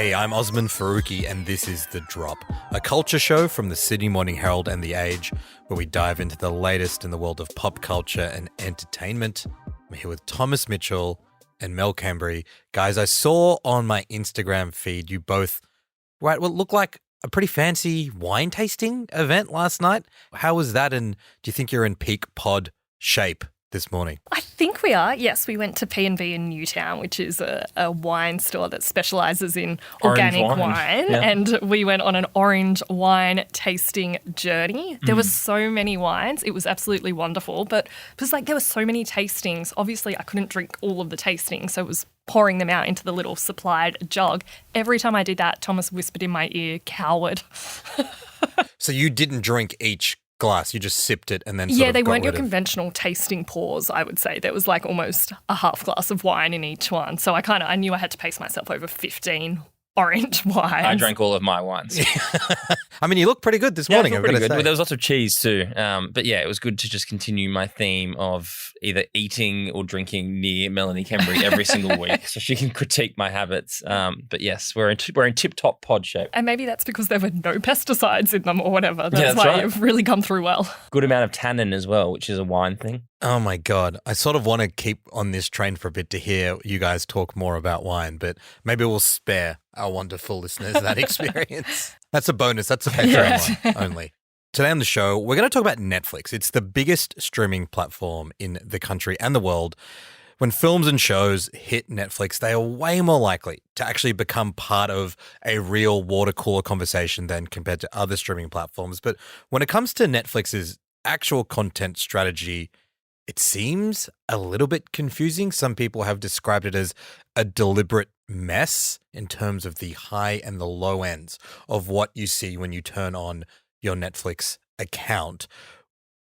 Hey, I'm Osman Faruqi and this is The Drop, a culture show from the Sydney Morning Herald and The Age, where we dive into the latest in the world of pop culture and entertainment. I'm here with Thomas Mitchell and Mel Cambry. Guys, I saw on my Instagram feed you both were at what looked like a pretty fancy wine tasting event last night. How was that, and do you think you're in peak pod shape this morning? I think we are. Yes, we went to P&B in Newtown, which is a wine store that specialises in organic wine. Yeah. And we went on an orange wine tasting journey. There were so many wines. It was absolutely wonderful. But it was like there were so many tastings. Obviously, I couldn't drink all of the tastings, so it was pouring them out into the little supplied jug. Every time I did that, Thomas whispered in my ear, "Coward." So you didn't drink each glass, you just sipped it and then sort of they got weren't your rid of- conventional tasting pours, I would say. There was like almost a half glass of wine in each one. So I knew I had to pace myself over 15 orange wines. I drank all of my wines. I mean, you look pretty good this morning, I'm pretty going to good. say. Well, there was lots of cheese too. But yeah, it was good to just continue my theme of either eating or drinking near Melanie Cambry every single week, so she can critique my habits. But yes, we're in tip-top pod shape. And maybe that's because there were no pesticides in them or whatever. That's that's why right. you've really come through well. Good amount of tannin as well, which is a wine thing. Oh my God. I sort of want to keep on this train for a bit to hear you guys talk more about wine, but maybe we'll spare our wonderful listeners that experience. That's a bonus. That's a Patreon one only. Today on the show, we're going to talk about Netflix. It's the biggest streaming platform in the country and the world. When films and shows hit Netflix, they are way more likely to actually become part of a real water cooler conversation than compared to other streaming platforms. But when it comes to Netflix's actual content strategy, it seems a little bit confusing. Some people have described it as a deliberate mess in terms of the high and the low ends of what you see when you turn on your Netflix account.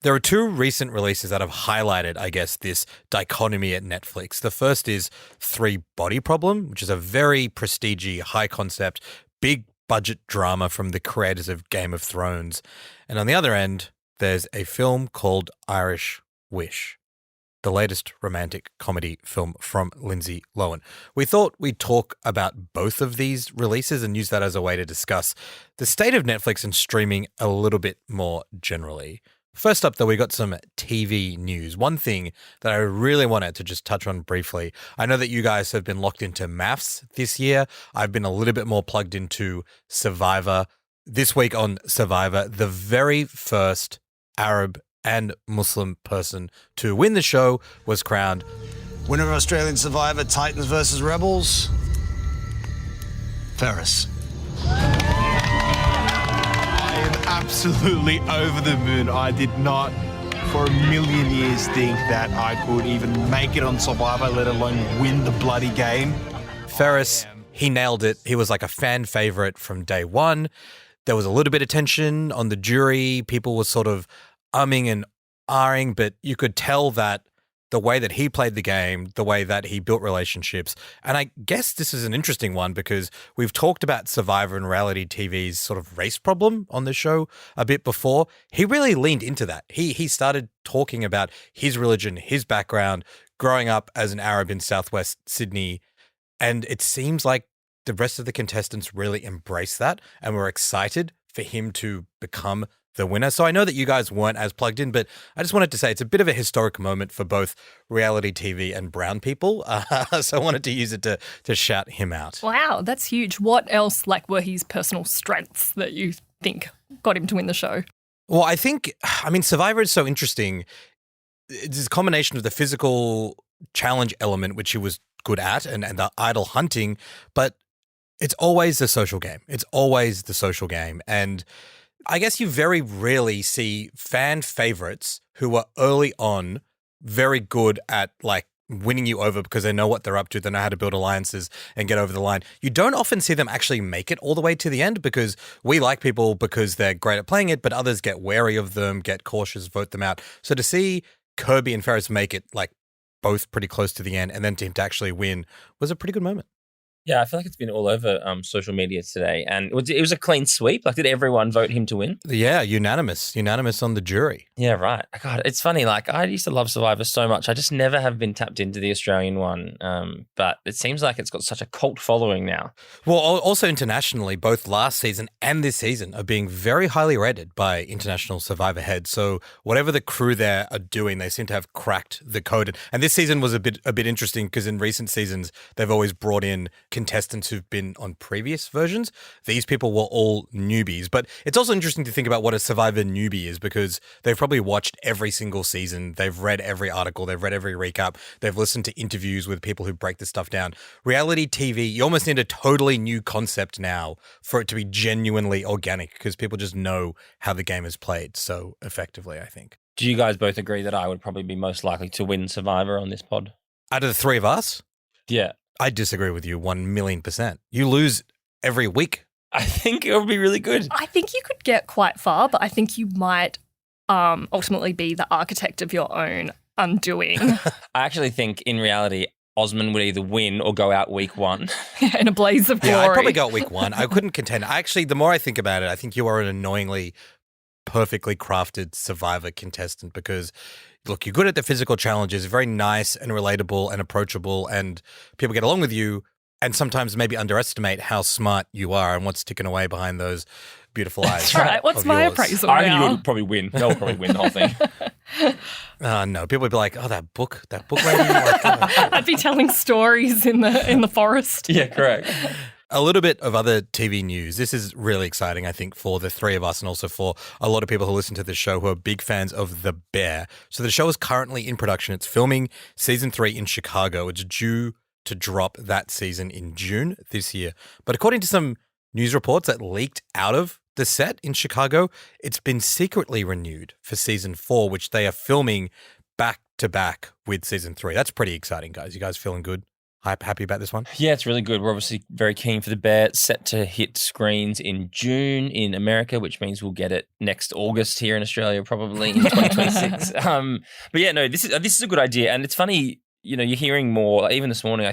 There are two recent releases that have highlighted, I guess, this dichotomy at Netflix. The first is Three Body Problem, which is a very prestige, high concept, big budget drama from the creators of Game of Thrones. And on the other end, there's a film called Irish Wish, the latest romantic comedy film from Lindsay Lohan. We thought we'd talk about both of these releases and use that as a way to discuss the state of Netflix and streaming a little bit more generally. First up, though, we got some TV news. One thing that I really wanted to just touch on briefly. I know that you guys have been locked into maths this year. I've been a little bit more plugged into Survivor. This week on Survivor, the very first Arab and Muslim person to win the show was crowned Winner of Australian Survivor, Titans versus Rebels, Ferris. I am absolutely over the moon. I did not for a million years think that I could even make it on Survivor, let alone win the bloody game. Ferris. He nailed it. He was like a fan favorite from day one. There was a little bit of tension on the jury. People were sort of umming and ahhing, but you could tell that the way that he played the game, the way that he built relationships, and I guess this is an interesting one because we've talked about Survivor and reality TV's sort of race problem on the show a bit before. He really leaned into that. He started talking about his religion, his background, growing up as an Arab in Southwest Sydney, and it seems like the rest of the contestants really embraced that and were excited for him to become the winner. So I know that you guys weren't as plugged in, but I just wanted to say it's a bit of a historic moment for both reality TV and brown people. So I wanted to use it to shout him out. Wow, that's huge. What else were his personal strengths that you think got him to win the show? Well, I mean, Survivor is so interesting. It's a combination of the physical challenge element, which he was good at, and the idol hunting, but it's always the social game. It's always the social game. And I guess you very rarely see fan favorites who are early on very good at like winning you over because they know what they're up to. They know how to build alliances and get over the line. You don't often see them actually make it all the way to the end because we like people because they're great at playing it, but others get wary of them, get cautious, vote them out. So to see Kirby and Ferris make it like both pretty close to the end and then to him to actually win was a pretty good moment. Yeah, I feel like it's been all over social media today, and it was a clean sweep. Like, did everyone vote him to win? Yeah, unanimous on the jury. Yeah, right. God, it's funny. Like, I used to love Survivor so much. I just never have been tapped into the Australian one. But it seems like it's got such a cult following now. Well, also internationally, both last season and this season are being very highly rated by international Survivor heads. So whatever the crew there are doing, they seem to have cracked the code. And this season was a bit interesting because in recent seasons, they've always brought in contestants who've been on previous versions. These people were all newbies. But it's also interesting to think about what a Survivor newbie is because they've probably watched every single season. They've read every article. They've read every recap. They've listened to interviews with people who break this stuff down. Reality TV, you almost need a totally new concept now for it to be genuinely organic because people just know how the game is played so effectively, I think. Do you guys both agree that I would probably be most likely to win Survivor on this pod? Out of the three of us, Yeah. I disagree with you 1,000,000%. You lose every week. I think it would be really good. I think you could get quite far, but I think you might ultimately be the architect of your own undoing. I actually think in reality, Osman would either win or go out week one. In a blaze of glory. Yeah, I'd probably go at week one. I couldn't contend. Actually, the more I think about it, I think you are an annoyingly perfectly crafted Survivor contestant because, look, you're good at the physical challenges, very nice and relatable and approachable, and people get along with you and sometimes maybe underestimate how smart you are and what's ticking away behind those beautiful eyes. That's right. What's of my yours. appraisal I think now? you would probably win. They'll probably win the whole thing. No, people would be like, oh, that book lady. Like, I'd be telling stories in the forest. Yeah, correct. A little bit of other TV news. This is really exciting, I think, for the three of us and also for a lot of people who listen to the show who are big fans of The Bear. So the show is currently in production. It's filming season 3 in Chicago. It's due to drop that season in June this year. But according to some news reports that leaked out of the set in Chicago, it's been secretly renewed for season 4, which they are filming back to back with season 3. That's pretty exciting, guys. You guys feeling good? Happy about this one? Yeah, it's really good. We're obviously very keen for The Bear. It's set to hit screens in June in America, which means we'll get it next August here in Australia, probably in 2026. But yeah, no, this is a good idea. And it's funny, you know, you're hearing more. Even this morning,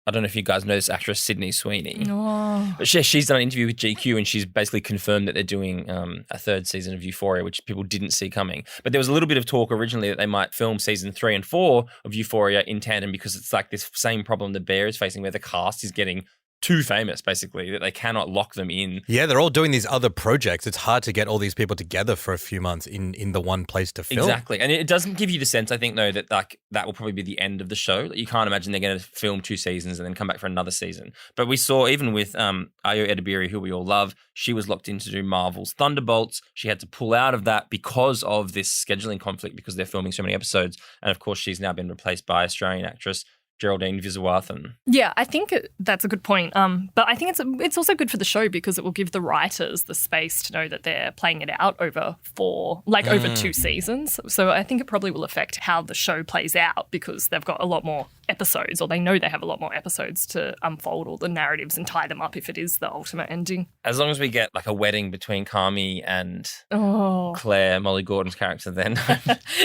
I don't know if you guys know this actress, Sydney Sweeney. Oh. But she's done an interview with GQ and she's basically confirmed that they're doing a third season of Euphoria, which people didn't see coming. But there was a little bit of talk originally that they might film season 3 and 4 of Euphoria in tandem because it's like this same problem The Bear is facing where the cast is getting too famous, basically, that they cannot lock them in. Yeah, they're all doing these other projects. It's hard to get all these people together for a few months in the one place to film. Exactly. And it doesn't give you the sense, I think, though, that like that will probably be the end of the show. You can't imagine they're going to film 2 seasons and then come back for another season. But we saw, even with Ayo Edebiri, who we all love, she was locked in to do Marvel's Thunderbolts. She had to pull out of that because of this scheduling conflict because they're filming so many episodes. And of course, she's now been replaced by Australian actress Geraldine Viswanathan. Yeah, I think that's a good point. But I think it's also good for the show because it will give the writers the space to know that they're playing it out over over 2 seasons. So I think it probably will affect how the show plays out because they've got a lot more episodes, or they know they have a lot more episodes to unfold all the narratives and tie them up if it is the ultimate ending. As long as we get like a wedding between Carmi and Oh, Claire, Molly Gordon's character, then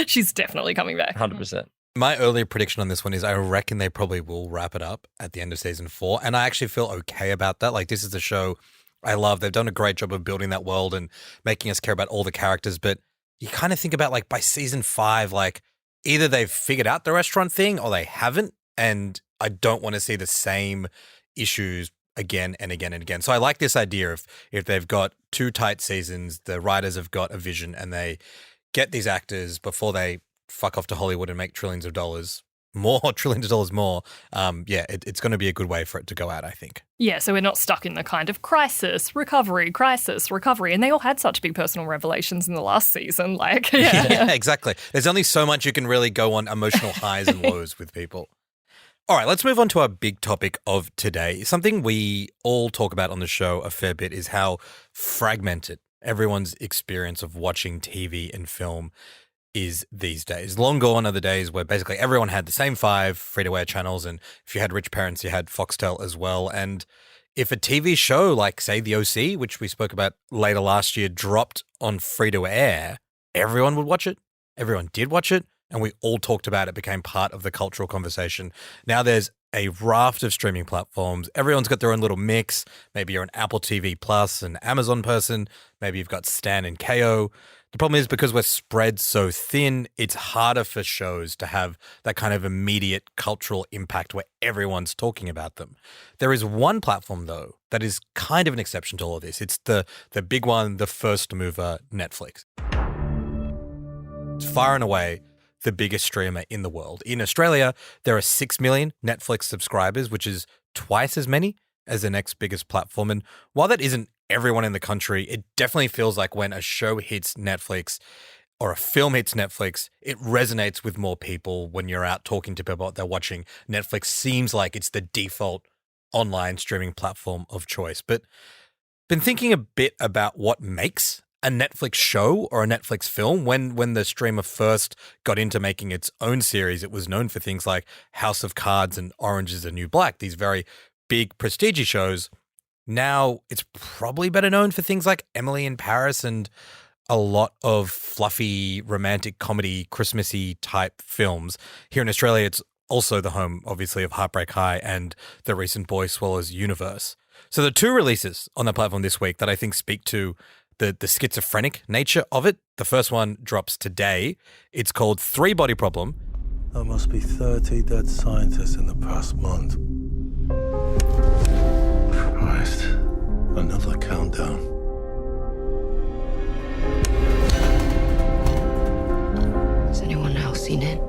she's definitely coming back. 100%. My earlier prediction on this one is I reckon they probably will wrap it up at the end of season 4. And I actually feel okay about that. Like, this is a show I love. They've done a great job of building that world and making us care about all the characters. But you kind of think about, like, by season 5, like, either they've figured out the restaurant thing or they haven't. And I don't want to see the same issues again and again and again. So I like this idea of if they've got 2 tight seasons, the writers have got a vision and they get these actors before they fuck off to Hollywood and make trillions of dollars more. It's going to be a good way for it to go out, I think. Yeah, so we're not stuck in the kind of crisis, recovery. And they all had such big personal revelations in the last season. Like, Yeah, exactly. There's only so much you can really go on emotional highs and lows with people. All right, let's move on to our big topic of today. Something we all talk about on the show a fair bit is how fragmented everyone's experience of watching TV and film is these days. Long gone are the days where basically everyone had the same 5 free-to-air channels, and if you had rich parents, you had Foxtel as well. And if a TV show like, say, The OC, which we spoke about later last year, dropped on free-to-air, everyone would watch it. Everyone did watch it. and we all talked about it, became part of the cultural conversation. Now there's a raft of streaming platforms. Everyone's got their own little mix. Maybe you're an Apple TV Plus, an Amazon person. Maybe you've got Stan and KO. The problem is because we're spread so thin, it's harder for shows to have that kind of immediate cultural impact where everyone's talking about them. There is one platform, though, that is kind of an exception to all of this. It's the big one, the first mover, Netflix. It's far and away the biggest streamer in the world. In Australia, there are 6 million Netflix subscribers, which is twice as many as the next biggest platform. And while that isn't everyone in the country, it definitely feels like when a show hits Netflix or a film hits Netflix, it resonates with more people when you're out talking to people what they're watching. Netflix seems like it's the default online streaming platform of choice. But been thinking a bit about what makes a Netflix show or a Netflix film. When the streamer first got into making its own series, it was known for things like House of Cards and Orange is the New Black, these very big prestige shows. Now it's probably better known for things like Emily in Paris and a lot of fluffy, romantic comedy, Christmassy type films. Here in Australia, it's also the home, obviously, of Heartbreak High and the recent Boy Swallows universe. So the two releases on the platform this week that I think speak to the schizophrenic nature of it. The first one drops today. It's called Three Body Problem. There must be 30 dead scientists in the past month. Christ. Another countdown. Has anyone else seen it?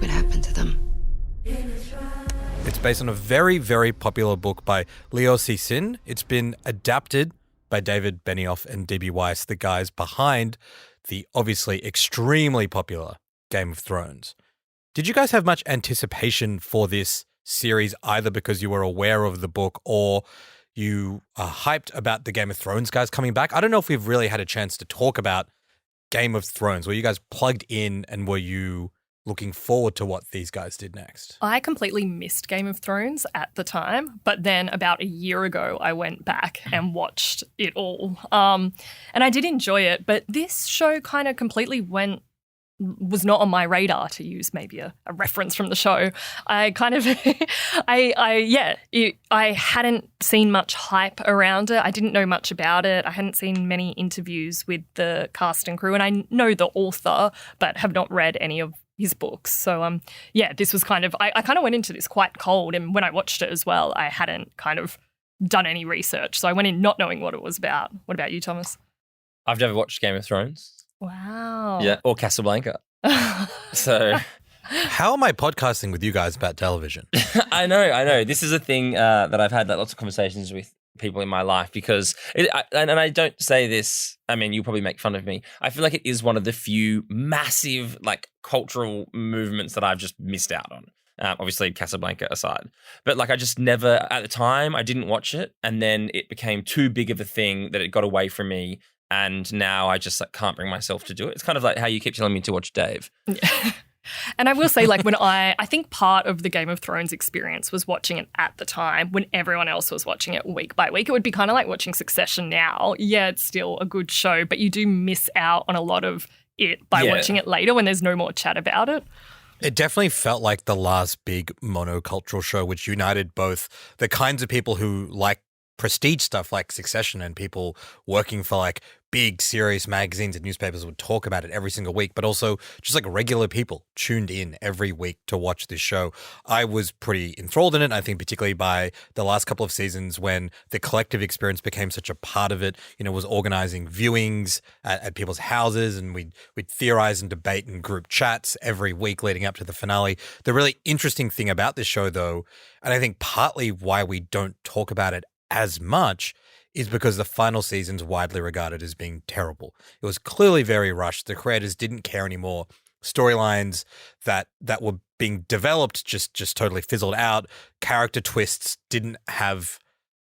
What happened to them? It's based on a very, very popular book by Liu Cixin. It's been adapted by David Benioff and D.B. Weiss, the guys behind the obviously extremely popular Game of Thrones. Did you guys have much anticipation for this series, either because you were aware of the book or you are hyped about the Game of Thrones guys coming back? I don't know if we've really had a chance to talk about Game of Thrones. Were you guys plugged in and were you looking forward to what these guys did next? I completely missed Game of Thrones at the time, but then about a year ago, I went back and watched it all. And I did enjoy it, but this show kind of completely was not on my radar, to use maybe a reference from the show. I kind of, I hadn't seen much hype around it. I didn't know much about it. I hadn't seen many interviews with the cast and crew, and I know the author, but have not read any of his books. So, this was kind of, I kind of went into this quite cold, and when I watched it as well, I hadn't kind of done any research. So I went in not knowing what it was about. What about you, Thomas? I've never watched Game of Thrones. Wow. Yeah, or Casablanca. So How am I podcasting with you guys about television? I know. This is a thing that I've had lots of conversations with people in my life because, and I don't say this, I mean, you'll probably make fun of me. I feel like it is one of the few massive cultural movements that I've just missed out on. Obviously, Casablanca aside. But I just never, at the time, I didn't watch it. And then it became too big of a thing that it got away from me. And now I just can't bring myself to do it. It's kind of like how you keep telling me to watch Dave. Yeah. And I will say, when I think part of the Game of Thrones experience was watching it at the time when everyone else was watching it week by week. It would be kind of like watching Succession now. Yeah, it's still a good show, but you do miss out on a lot of it by watching it later when there's no more chat about it. It definitely felt like the last big monocultural show, which united both the kinds of people who like prestige stuff like Succession and people working for big serious magazines and newspapers would talk about it every single week, but also just regular people tuned in every week to watch this show. I was pretty enthralled in it. I think particularly by the last couple of seasons when the collective experience became such a part of it, was organizing viewings at people's houses, and we'd theorize and debate in group chats every week leading up to the finale. The really interesting thing about this show, though, and I think partly why we don't talk about it as much, is because the final season's widely regarded as being terrible. It was clearly very rushed. The creators didn't care anymore. Storylines that were being developed just totally fizzled out. Character twists didn't have,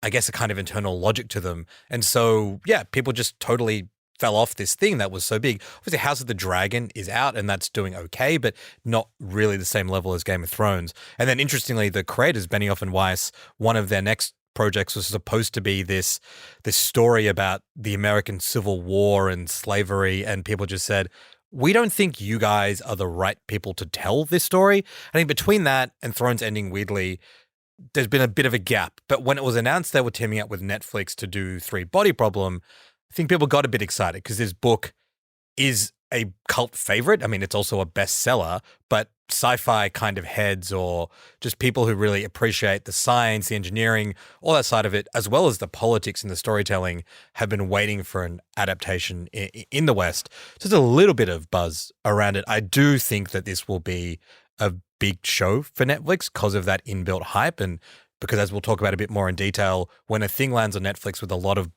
I guess, a kind of internal logic to them. And so, people just totally fell off this thing that was so big. Obviously, House of the Dragon is out and that's doing okay, but not really the same level as Game of Thrones. And then interestingly, the creators, Benioff and Weiss, one of their next projects was supposed to be this story about the American Civil War and slavery, and people just said, we don't think you guys are the right people to tell this story. I think between that and Thrones ending weirdly, there's been a bit of a gap. But when it was announced they were teaming up with Netflix to do Three Body Problem, I think people got a bit excited because this book is a cult favorite. I mean, it's also a bestseller, but sci-fi kind of heads or just people who really appreciate the science, the engineering, all that side of it, as well as the politics and the storytelling, have been waiting for an adaptation in the West. So there's a little bit of buzz around it. I do think that this will be a big show for Netflix because of that inbuilt hype, and because, as we'll talk about a bit more in detail, when a thing lands on Netflix with a lot of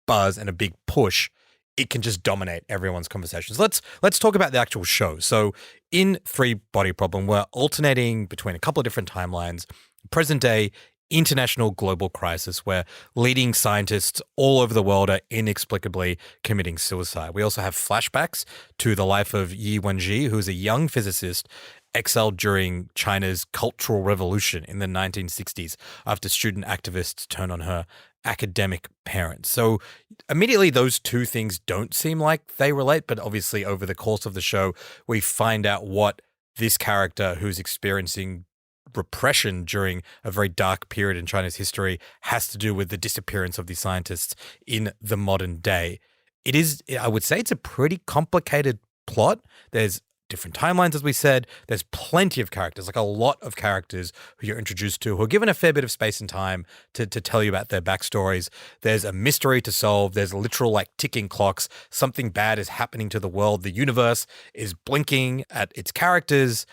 buzz and a big push, it can just dominate everyone's conversations. Let's talk about the actual show. So in Three Body Problem, we're alternating between a couple of different timelines. Present day, international global crisis where leading scientists all over the world are inexplicably committing suicide. We also have flashbacks to the life of Yi Wenji, who is a young physicist exiled during China's Cultural Revolution in the 1960s after student activists turned on her academic parents. So immediately those two things don't seem like they relate, but obviously over the course of the show, we find out what this character who's experiencing repression during a very dark period in China's history has to do with the disappearance of these scientists in the modern day. It is, I would say, it's a pretty complicated plot. There's different timelines, as we said. There's plenty of characters, like a lot of characters who you're introduced to who are given a fair bit of space and time to tell you about their backstories. There's a mystery to solve. There's literal like ticking clocks. Something bad is happening to the world. The universe is blinking at its characters.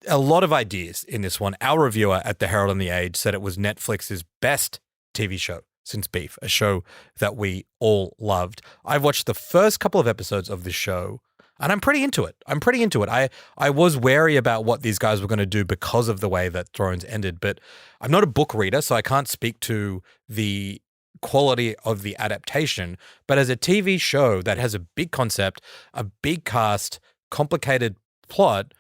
A lot of ideas in this one. Our reviewer at the Herald and the Age said it was Netflix's best TV show since Beef, a show that we all loved. I've watched the first couple of episodes of this show, and I'm pretty into it. I was wary about what these guys were going to do because of the way that Thrones ended, but I'm not a book reader, so I can't speak to the quality of the adaptation. But as a TV show that has a big concept, a big cast, complicated plot,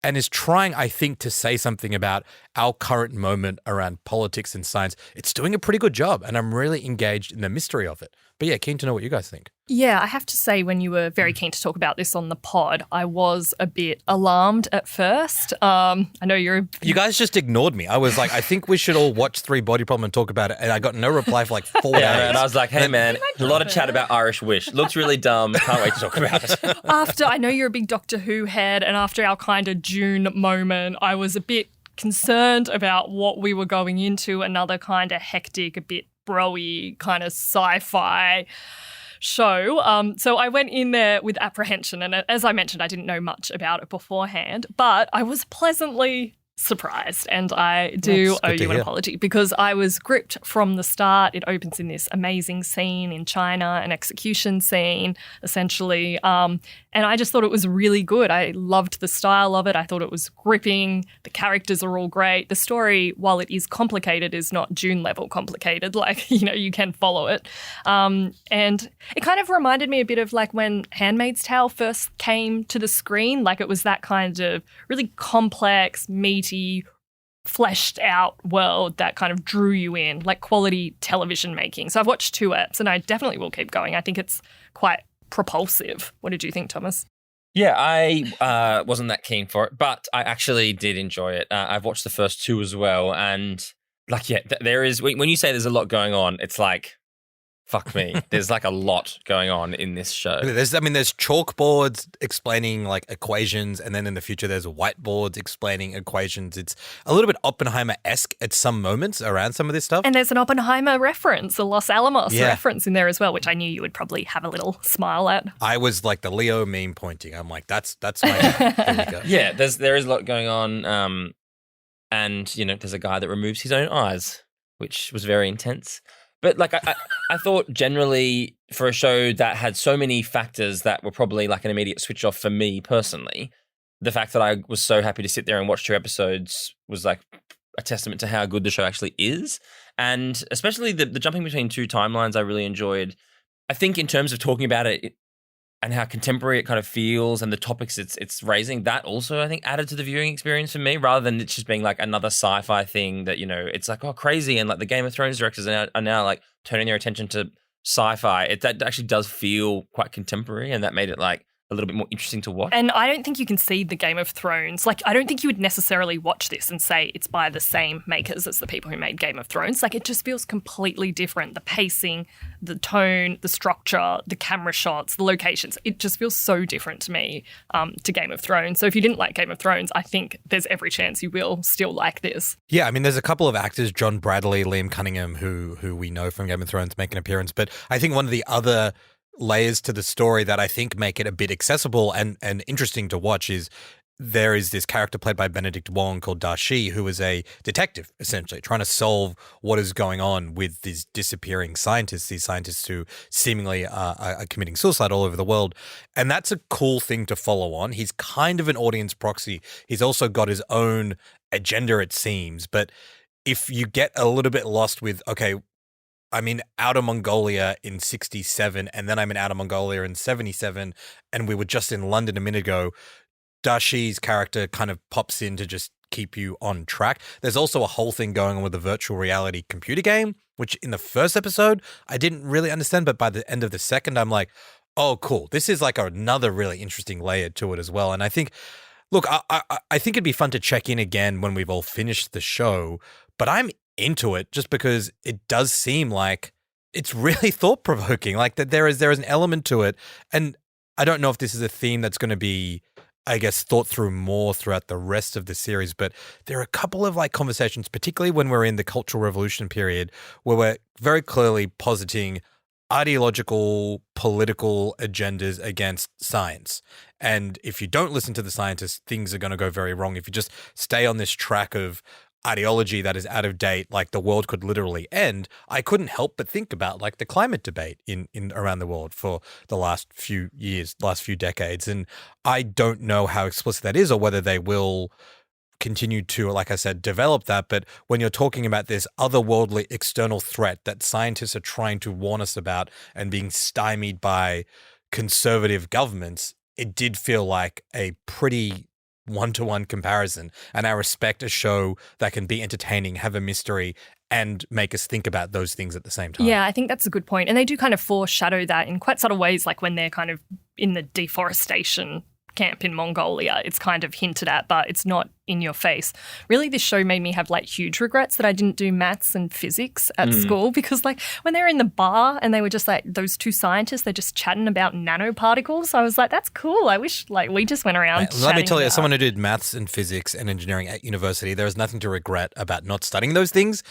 and is trying, I think, to say something about our current moment around politics and science, it's doing a pretty good job, and I'm really engaged in the mystery of it. But yeah, keen to know what you guys think. Yeah, I have to say, when you were very keen to talk about this on the pod, I was a bit alarmed at first. I know You guys just ignored me. I was like, I think we should all watch Three Body Problem and talk about it, and I got no reply for like 4 days. Yeah, and I was like, hey man, a lot of chat about Irish Wish. Looks really dumb. Can't wait to talk about it. After, I know you're a big Doctor Who head, and after our kind of June moment, I was a bit concerned about what we were going into, another kind of hectic, a bit bro-y kind of sci-fi show. So I went in there with apprehension, and as I mentioned, I didn't know much about it beforehand, but I was pleasantly surprised, and I do owe you an apology because I was gripped from the start. It opens in this amazing scene in China, an execution scene, essentially, and I just thought it was really good. I loved the style of it. I thought it was gripping. The characters are all great. The story, while it is complicated, is not Dune level complicated. Like, you can follow it. And it kind of reminded me a bit of like when Handmaid's Tale first came to the screen. Like, it was that kind of really complex, meaty, fleshed out world that kind of drew you in, like quality television making. So I've watched 2 eps, and I definitely will keep going. I think it's quite propulsive. What did you think, Thomas? Yeah, I wasn't that keen for it, but I actually did enjoy it. I've watched the first 2 as well, and like, yeah, there is, when you say there's a lot going on, it's like, fuck me. There's like a lot going on in this show. There's chalkboards explaining like equations, and then in the future there's whiteboards explaining equations. It's a little bit Oppenheimer-esque at some moments around some of this stuff. And there's an Oppenheimer reference, a Los Alamos reference in there as well, which I knew you would probably have a little smile at. I was like the Leo meme pointing. I'm like, that's my here we go. Yeah, there is a lot going on. And, there's a guy that removes his own eyes, which was very intense. But like I thought generally for a show that had so many factors that were probably like an immediate switch off for me personally, the fact that I was so happy to sit there and watch 2 episodes was like a testament to how good the show actually is. And especially the jumping between 2 timelines I really enjoyed. I think in terms of talking about it and how contemporary it kind of feels and the topics it's raising, that also I think added to the viewing experience for me, rather than it just being like another sci-fi thing that, it's like, oh, crazy. And like the Game of Thrones directors are now like turning their attention to sci-fi. That actually does feel quite contemporary, and that made it like a little bit more interesting to watch. And I don't think you can see the Game of Thrones. Like, I don't think you would necessarily watch this and say it's by the same makers as the people who made Game of Thrones. Like, it just feels completely different. The pacing, the tone, the structure, the camera shots, the locations. It just feels so different to me to Game of Thrones. So if you didn't like Game of Thrones, I think there's every chance you will still like this. Yeah, I mean, there's a couple of actors, John Bradley, Liam Cunningham, who we know from Game of Thrones, make an appearance. But I think one of the other layers to the story that I think make it a bit accessible and interesting to watch is there is this character played by Benedict Wong called Da Shi, who is a detective, essentially, trying to solve what is going on with these disappearing scientists, these scientists who seemingly are committing suicide all over the world. And that's a cool thing to follow on. He's kind of an audience proxy. He's also got his own agenda, it seems. But if you get a little bit lost with, okay, I'm in Outer Mongolia in 67, and then I'm in Outer Mongolia in 77, and we were just in London a minute ago, Da Shi's character kind of pops in to just keep you on track. There's also a whole thing going on with the virtual reality computer game, which in the first episode, I didn't really understand, but by the end of the second, I'm like, oh, cool. This is like another really interesting layer to it as well. And I think, look, I think it'd be fun to check in again when we've all finished the show, but I'm into it just because it does seem like it's really thought-provoking, like that there is an element to it. And I don't know if this is a theme that's going to be, I guess, thought through more throughout the rest of the series, but there are a couple of like conversations, particularly when we're in the Cultural Revolution period, where we're very clearly positing ideological, political agendas against science. And if you don't listen to the scientists, things are going to go very wrong. If you just stay on this track of ideology that is out of date, like the world could literally end, I couldn't help but think about like the climate debate in around the world for the last few years, last few decades. And I don't know how explicit that is or whether they will continue to, like I said, develop that. But when you're talking about this otherworldly external threat that scientists are trying to warn us about and being stymied by conservative governments, it did feel like a pretty one-to-one comparison. And I respect a show that can be entertaining, have a mystery, and make us think about those things at the same time. Yeah, I think that's a good point. And they do kind of foreshadow that in quite subtle ways, like when they're kind of in the deforestation camp in Mongolia, it's kind of hinted at, but it's not in your face. Really, this show made me have like huge regrets that I didn't do maths and physics at school, because like when they were in the bar and they were just like those two scientists, they're just chatting about nanoparticles. I was like, that's cool. I wish like we just went around Let me tell you, as someone who did maths and physics and engineering at university, there is nothing to regret about not studying those things.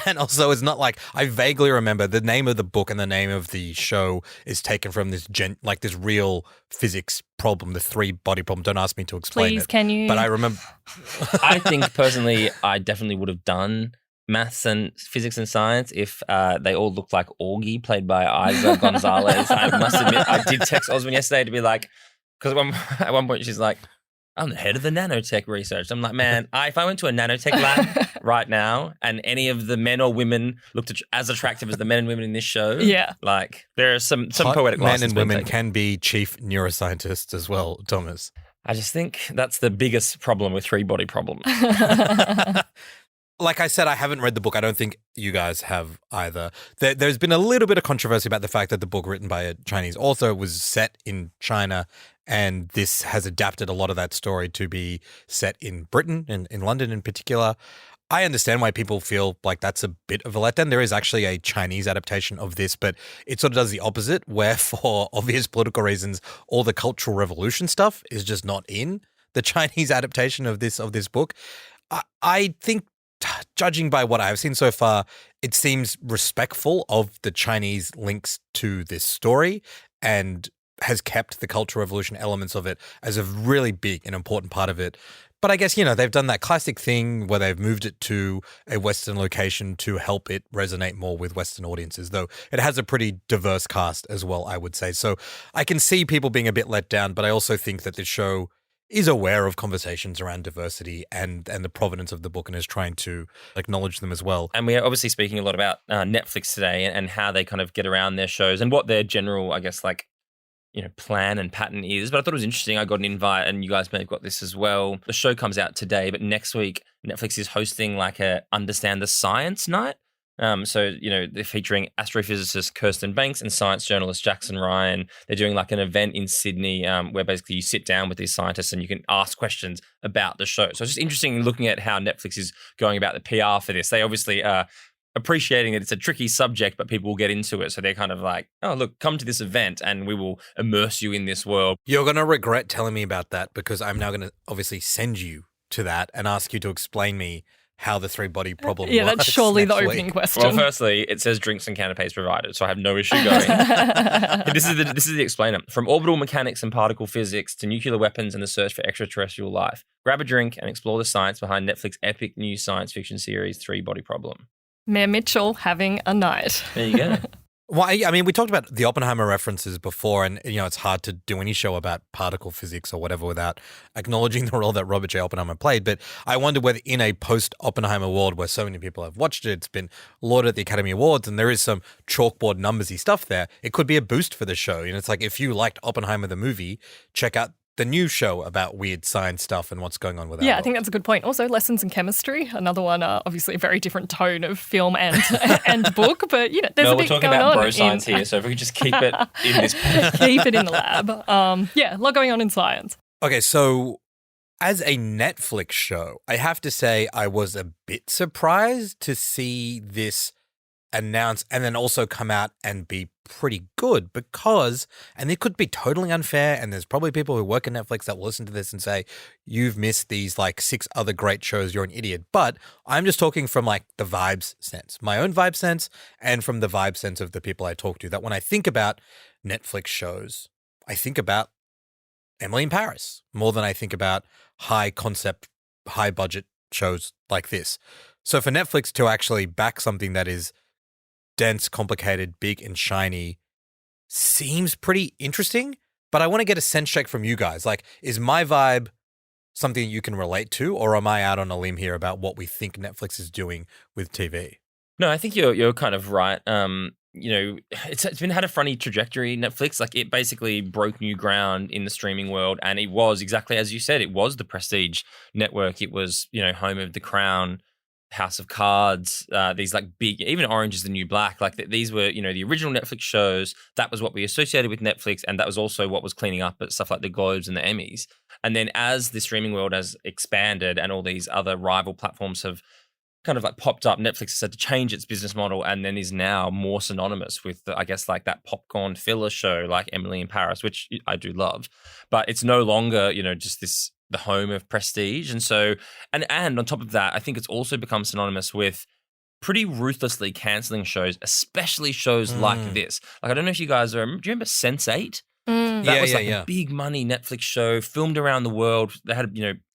And also, it's not like, I vaguely remember the name of the book and the name of the show is taken from this this real physics problem, the three-body problem. Don't ask me to explain Please, it. can you? But I remember... I think personally, I definitely would have done maths and physics and science if they all looked like Augie, played by Isa Gonzalez. I must admit, I did text Osman yesterday to be like, because at one point she's like, I'm the head of the nanotech research. I'm like, man, if I went to a nanotech lab right now and any of the men or women looked as attractive as the men and women in this show, yeah, like there are some Hot poetic men license and women can be chief neuroscientists as well, Thomas. I just think that's the biggest problem with three-body problems. Like I said, I haven't read the book. I don't think you guys have either. There's been a little bit of controversy about the fact that the book, written by a Chinese author, was set in China, and this has adapted a lot of that story to be set in Britain and in London in particular. I understand why people feel like that's a bit of a letdown. There is actually a Chinese adaptation of this, but it sort of does the opposite, where for obvious political reasons, all the Cultural Revolution stuff is just not in the Chinese adaptation of this book. I think, judging by what I've seen so far, it seems respectful of the Chinese links to this story and has kept the Cultural Revolution elements of it as a really big and important part of it. But I guess, they've done that classic thing where they've moved it to a Western location to help it resonate more with Western audiences, though it has a pretty diverse cast as well, I would say. So I can see people being a bit let down, but I also think that this show is aware of conversations around diversity and the provenance of the book and is trying to acknowledge them as well. And we are obviously speaking a lot about Netflix today and how they kind of get around their shows and what their general, I guess, like plan and pattern is. But I thought it was interesting. I got an invite, and you guys may have got this as well. The show comes out today, but next week Netflix is hosting like a Understand the Science night. So they're featuring astrophysicist Kirsten Banks and science journalist Jackson Ryan. They're doing like an event in Sydney where basically you sit down with these scientists and you can ask questions about the show. So it's just interesting looking at how Netflix is going about the PR for this. They obviously are appreciating that it's a tricky subject, but people will get into it. So they're kind of like, oh, look, come to this event and we will immerse you in this world. You're going to regret telling me about that because I'm now going to obviously send you to that and ask you to explain me how the three-body problem works. Yeah, that's surely the next opening week. question. Well, firstly, it says drinks and canapes provided, so I have no issue going. This is the explainer. From orbital mechanics and particle physics to nuclear weapons and the search for extraterrestrial life, grab a drink and explore the science behind Netflix's epic new science fiction series, Three-Body Problem. Mayor Mitchell having a night. There you go. Well, I mean, we talked about the Oppenheimer references before, and, it's hard to do any show about particle physics or whatever without acknowledging the role that Robert J. Oppenheimer played. But I wonder whether in a post-Oppenheimer world where so many people have watched it, it's been lauded at the Academy Awards, and there is some chalkboard numbersy stuff there, it could be a boost for the show. It's like if you liked Oppenheimer the movie, check out the new show about weird science stuff and what's going on with that. Yeah, I think that's a good point. Also, lessons in chemistry, another one, obviously a very different tone of film and and book, but there's a bit going on. We're talking about bro science here, so if we could just keep it in this keep it in the lab. A lot going on in science. Okay, so as a Netflix show, I have to say I was a bit surprised to see this announced and then also come out and be pretty good because, and it could be totally unfair, and there's probably people who work at Netflix that will listen to this and say, you've missed these like 6 other great shows, you're an idiot. But I'm just talking from like the vibes sense, my own vibe sense, and from the vibe sense of the people I talk to, that when I think about Netflix shows, I think about Emily in Paris more than I think about high concept, high budget shows like this. So for Netflix to actually back something that is dense, complicated, big and shiny seems pretty interesting, but I want to get a sense check from you guys. Like, is my vibe something you can relate to, or am I out on a limb here about what we think Netflix is doing with TV? No, I think you're kind of right. It's been had a funny trajectory, Netflix. Like, it basically broke new ground in the streaming world, and it was exactly as you said. It was the prestige network. It was, home of The Crown, House of Cards, these like big, even Orange is the New Black, like these were, the original Netflix shows. That was what we associated with Netflix, and that was also what was cleaning up at stuff like the Globes and the Emmys. And then as the streaming world has expanded and all these other rival platforms have kind of like popped up, Netflix has had to change its business model and then is now more synonymous with, I guess, like that popcorn filler show like Emily in Paris, which I do love. But it's no longer, just the home of prestige. And so, and on top of that, I think it's also become synonymous with pretty ruthlessly cancelling shows, especially shows like this. Like, I don't know if you guys do you remember Sense8? That was a big money Netflix show filmed around the world. They had,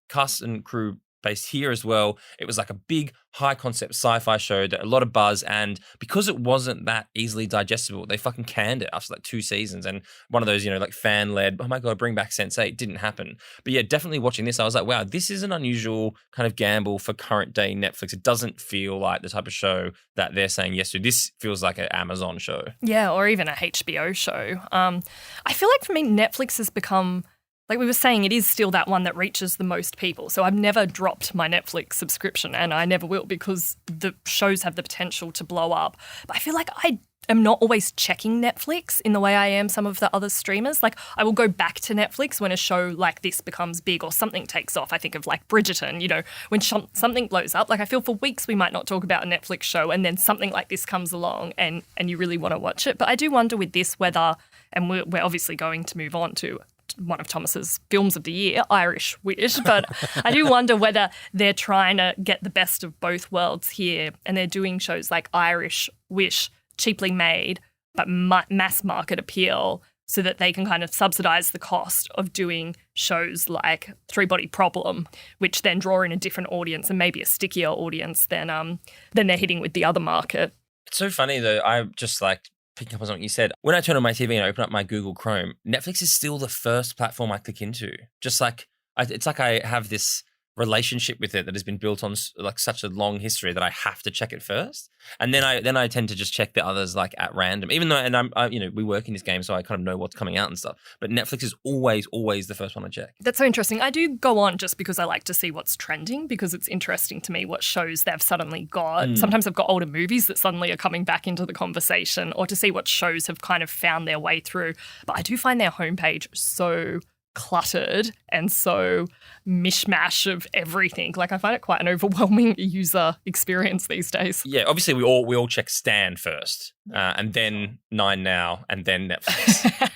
cast and crew based here as well. It was like a big high concept sci-fi show that a lot of buzz, and because it wasn't that easily digestible, they fucking canned it after like 2 seasons. And one of those, like fan led, oh my God, bring back Sense8 didn't happen. But yeah, definitely watching this, I was like, wow, this is an unusual kind of gamble for current day Netflix. It doesn't feel like the type of show that they're saying yes to. This feels like an Amazon show. Yeah, or even a HBO show. I feel like for me, Netflix has become, like we were saying, it is still that one that reaches the most people. So I've never dropped my Netflix subscription, and I never will, because the shows have the potential to blow up. But I feel like I am not always checking Netflix in the way I am some of the other streamers. Like, I will go back to Netflix when a show like this becomes big or something takes off. I think of like Bridgerton, when something blows up. Like, I feel for weeks we might not talk about a Netflix show, and then something like this comes along and you really want to watch it. But I do wonder with this whether, and we're obviously going to move on to one of Thomas's films of the year, Irish Wish, but I do wonder whether they're trying to get the best of both worlds here, and they're doing shows like Irish Wish, cheaply made, but mass market appeal, so that they can kind of subsidise the cost of doing shows like Three-Body Problem, which then draw in a different audience and maybe a stickier audience than they're hitting with the other market. It's so funny though, I just like picking up on something you said. When I turn on my TV and I open up my Google Chrome, Netflix is still the first platform I click into. Just like, it's like I have this relationship with it that has been built on like such a long history that I have to check it first, and then I tend to just check the others like at random. Even though, and we work in this game, so I kind of know what's coming out and stuff. But Netflix is always the first one I check. That's so interesting. I do go on just because I like to see what's trending, because it's interesting to me what shows they've suddenly got. Sometimes they've got older movies that suddenly are coming back into the conversation, or to see what shows have kind of found their way through. But I do find their homepage so cluttered and so mishmash of everything. Like, I find it quite an overwhelming user experience these days. Yeah, obviously we all check Stan first, and then 9Now, and then Netflix.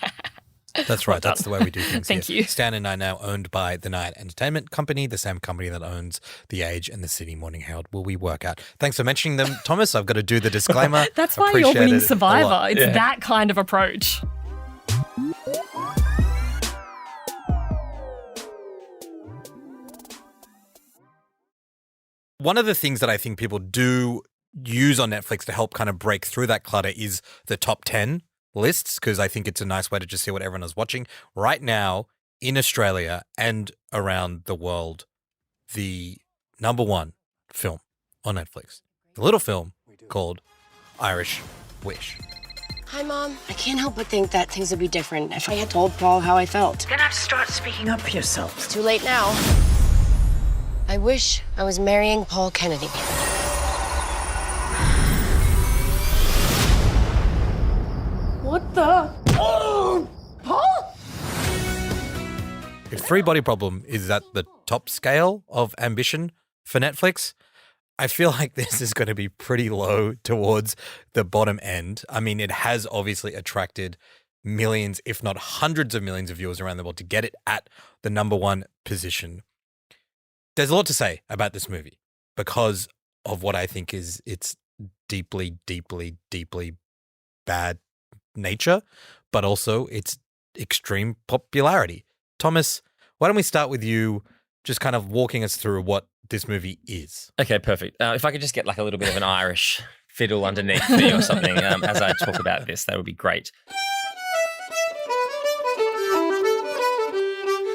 That's right. That's the way we do things. Thank you. Stan and 9Now, owned by the Night Entertainment Company, the same company that owns The Age and the Sydney Morning Herald. Will we work out? Thanks for mentioning them, Thomas. I've got to do the disclaimer. That's why Appreciate you're winning it Survivor. It's that kind of approach. One of the things that I think people do use on Netflix to help kind of break through that clutter is the top 10 lists, because I think it's a nice way to just see what everyone is watching. Right now, in Australia and around the world, the number one film on Netflix, the little film called Irish Wish. Hi, Mom. I can't help but think that things would be different if I had told Paul how I felt. Then I'd start speaking up for yourself. It's too late now. I wish I was marrying Paul Kennedy. What the? Oh, Paul? If Three Body Problem is at the top scale of ambition for Netflix, I feel like this is going to be pretty low towards the bottom end. I mean, it has obviously attracted millions, if not hundreds of millions of viewers around the world to get it at the number one position. There's a lot to say about this movie because of what I think is its deeply, deeply, deeply bad nature, but also its extreme popularity. Thomas, why don't we start with you just kind of walking us through what this movie is? Okay, perfect. If I could just get like a little bit of an Irish fiddle underneath me or something as I talk about this, that would be great.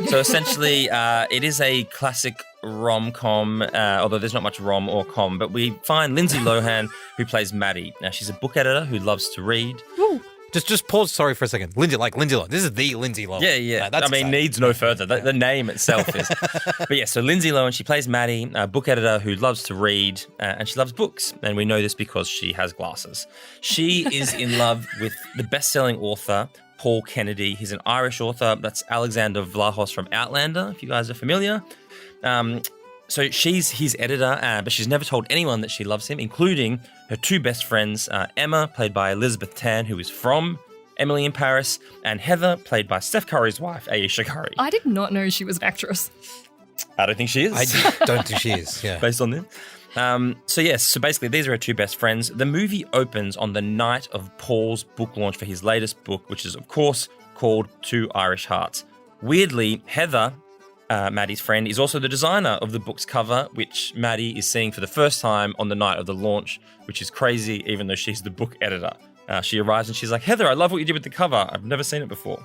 So essentially, it is a classic rom-com, although there's not much rom or com, but we find Lindsay Lohan, who plays Maddie. Now, she's a book editor who loves to read. Ooh. Just pause, sorry, for a second. Lindsay Lohan. This is the Lindsay Lohan. Yeah. That's exciting. Needs no further. The name itself is. But yeah, so Lindsay Lohan, she plays Maddie, a book editor who loves to read, and she loves books. And we know this because she has glasses. She is in love with the best-selling author, Paul Kennedy. He's an Irish author. That's Alexander Vlahos from Outlander, if you guys are familiar. So she's his editor, but she's never told anyone that she loves him, including her two best friends, Emma, played by Elizabeth Tan, who is from Emily in Paris, and Heather, played by Steph Curry's wife, Aisha Curry. I did not know she was an actress. I don't think she is. I don't think she is, yeah. Based on this. So basically these are her two best friends. The movie opens on the night of Paul's book launch for his latest book, which is, of course, called Two Irish Hearts. Weirdly, Heather, Maddie's friend, is also the designer of the book's cover, which Maddie is seeing for the first time on the night of the launch, which is crazy, even though she's the book editor. She arrives and she's like, Heather, I love what you did with the cover. I've never seen it before.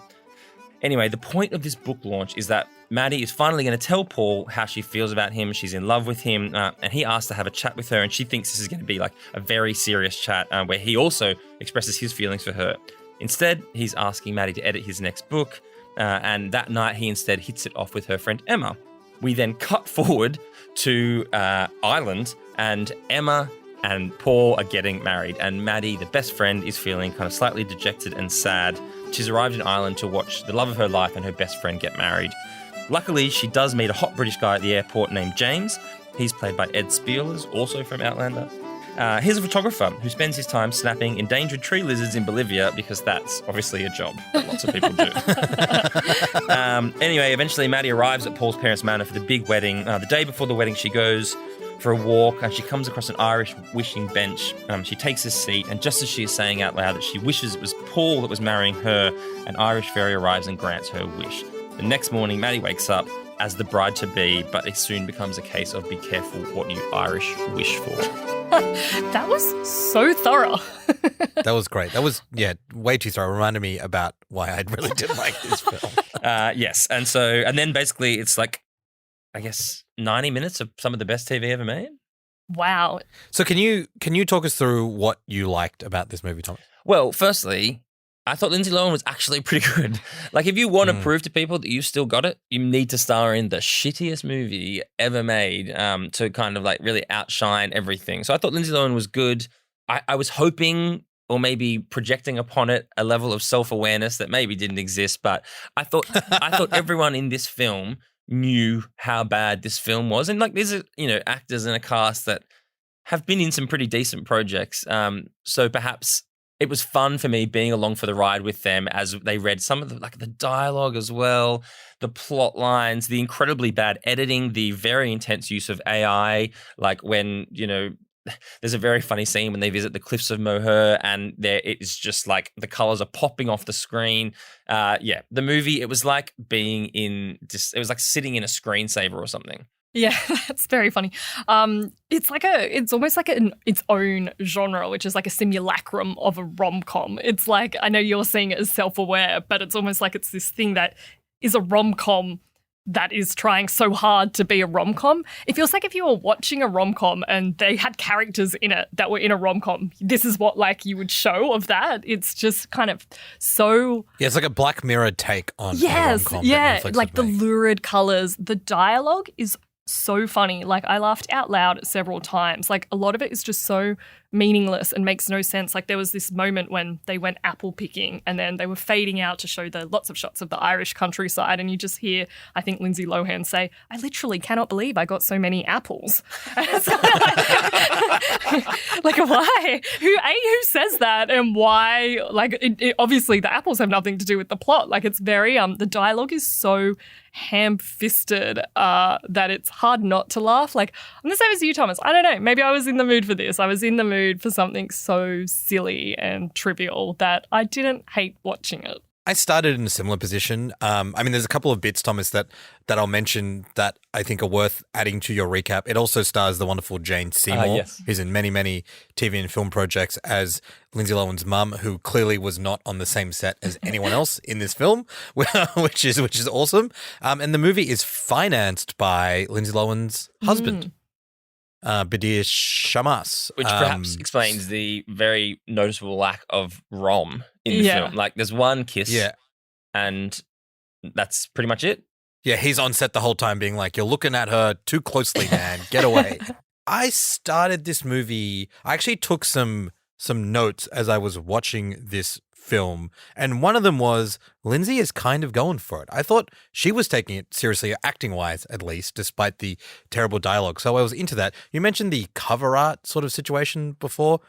Anyway, the point of this book launch is that Maddie is finally going to tell Paul how she feels about him. She's in love with him, and he asks to have a chat with her, and she thinks this is going to be like a very serious chat where he also expresses his feelings for her. Instead, he's asking Maddie to edit his next book, and that night he instead hits it off with her friend Emma. We then cut forward to Ireland, and Emma and Paul are getting married, and Maddie, the best friend, is feeling kind of slightly dejected and sad. She's arrived in Ireland to watch the love of her life and her best friend get married. Luckily, she does meet a hot British guy at the airport named James. He's played by Ed Spielers, also from Outlander. He's a photographer who spends his time snapping endangered tree lizards in Bolivia because that's obviously a job that lots of people do. Anyway, eventually Maddie arrives at Paul's parents' manor for the big wedding. The day before the wedding, she goes for a walk and she comes across an Irish wishing bench. She takes a seat, and just as she is saying out loud that she wishes it was Paul that was marrying her, an Irish fairy arrives and grants her wish. The next morning, Maddie wakes up as the bride-to-be, but it soon becomes a case of be careful what you Irish wish for. That was so thorough. That was great. That was, way too thorough. It reminded me about why I really did like this film. Yes. And then basically it's like, I guess, 90 minutes of some of the best TV ever made. Wow. So can you talk us through what you liked about this movie, Thomas? Well, firstly, I thought Lindsay Lohan was actually pretty good. Like, if you want to prove to people that you've still got it, you need to star in the shittiest movie ever made to kind of like really outshine everything. So I thought Lindsay Lohan was good. I was hoping, or maybe projecting upon it, a level of self-awareness that maybe didn't exist. But I thought everyone in this film knew how bad this film was. And like, these are, actors in a cast that have been in some pretty decent projects. So perhaps it was fun for me being along for the ride with them as they read some of the dialogue as well, the plot lines, the incredibly bad editing, the very intense use of AI, like when, there's a very funny scene when they visit the cliffs of Moher and it is just like the colors are popping off the screen. The movie, it was like it was like sitting in a screensaver or something. Yeah, that's very funny. It's almost like its own genre, which is like a simulacrum of a rom-com. It's like, I know you're seeing it as self-aware, but it's almost like it's this thing that is a rom-com that is trying so hard to be a rom-com. It feels like if you were watching a rom-com and they had characters in it that were in a rom-com, this is what like you would show of that. It's just kind of so... Yeah, it's like a Black Mirror take on a rom-com. Yeah, like the lurid colours. The dialogue is so funny. Like, I laughed out loud several times. Like, a lot of it is just so meaningless and makes no sense. Like, there was this moment when they went apple picking and then they were fading out to show the lots of shots of the Irish countryside, and you just hear, I think, Lindsay Lohan say, "I literally cannot believe I got so many apples." And it's like why? Who says that, and why? Like, it obviously the apples have nothing to do with the plot. Like, it's very the dialogue is so ham-fisted that it's hard not to laugh. Like, I'm the same as you, Thomas. I don't know. Maybe I was in the mood for this. I was in the mood for something so silly and trivial that I didn't hate watching it. I started in a similar position. There's a couple of bits, Thomas, that I'll mention that I think are worth adding to your recap. It also stars the wonderful Jane Seymour, yes. who's in many, many TV and film projects as Lindsay Lohan's mum, who clearly was not on the same set as anyone else in this film, which is awesome. And the movie is financed by Lindsay Lohan's husband. Badir Shamas. Which perhaps explains the very noticeable lack of rom in the film. Like, there's one kiss and that's pretty much it. Yeah, he's on set the whole time being like, "You're looking at her too closely, man. Get away." I started this movie, I actually took some notes as I was watching this film, and one of them was Lindsay is kind of going for it. I thought she was taking it seriously, acting-wise at least, despite the terrible dialogue. So I was into that. You mentioned the cover art sort of situation before.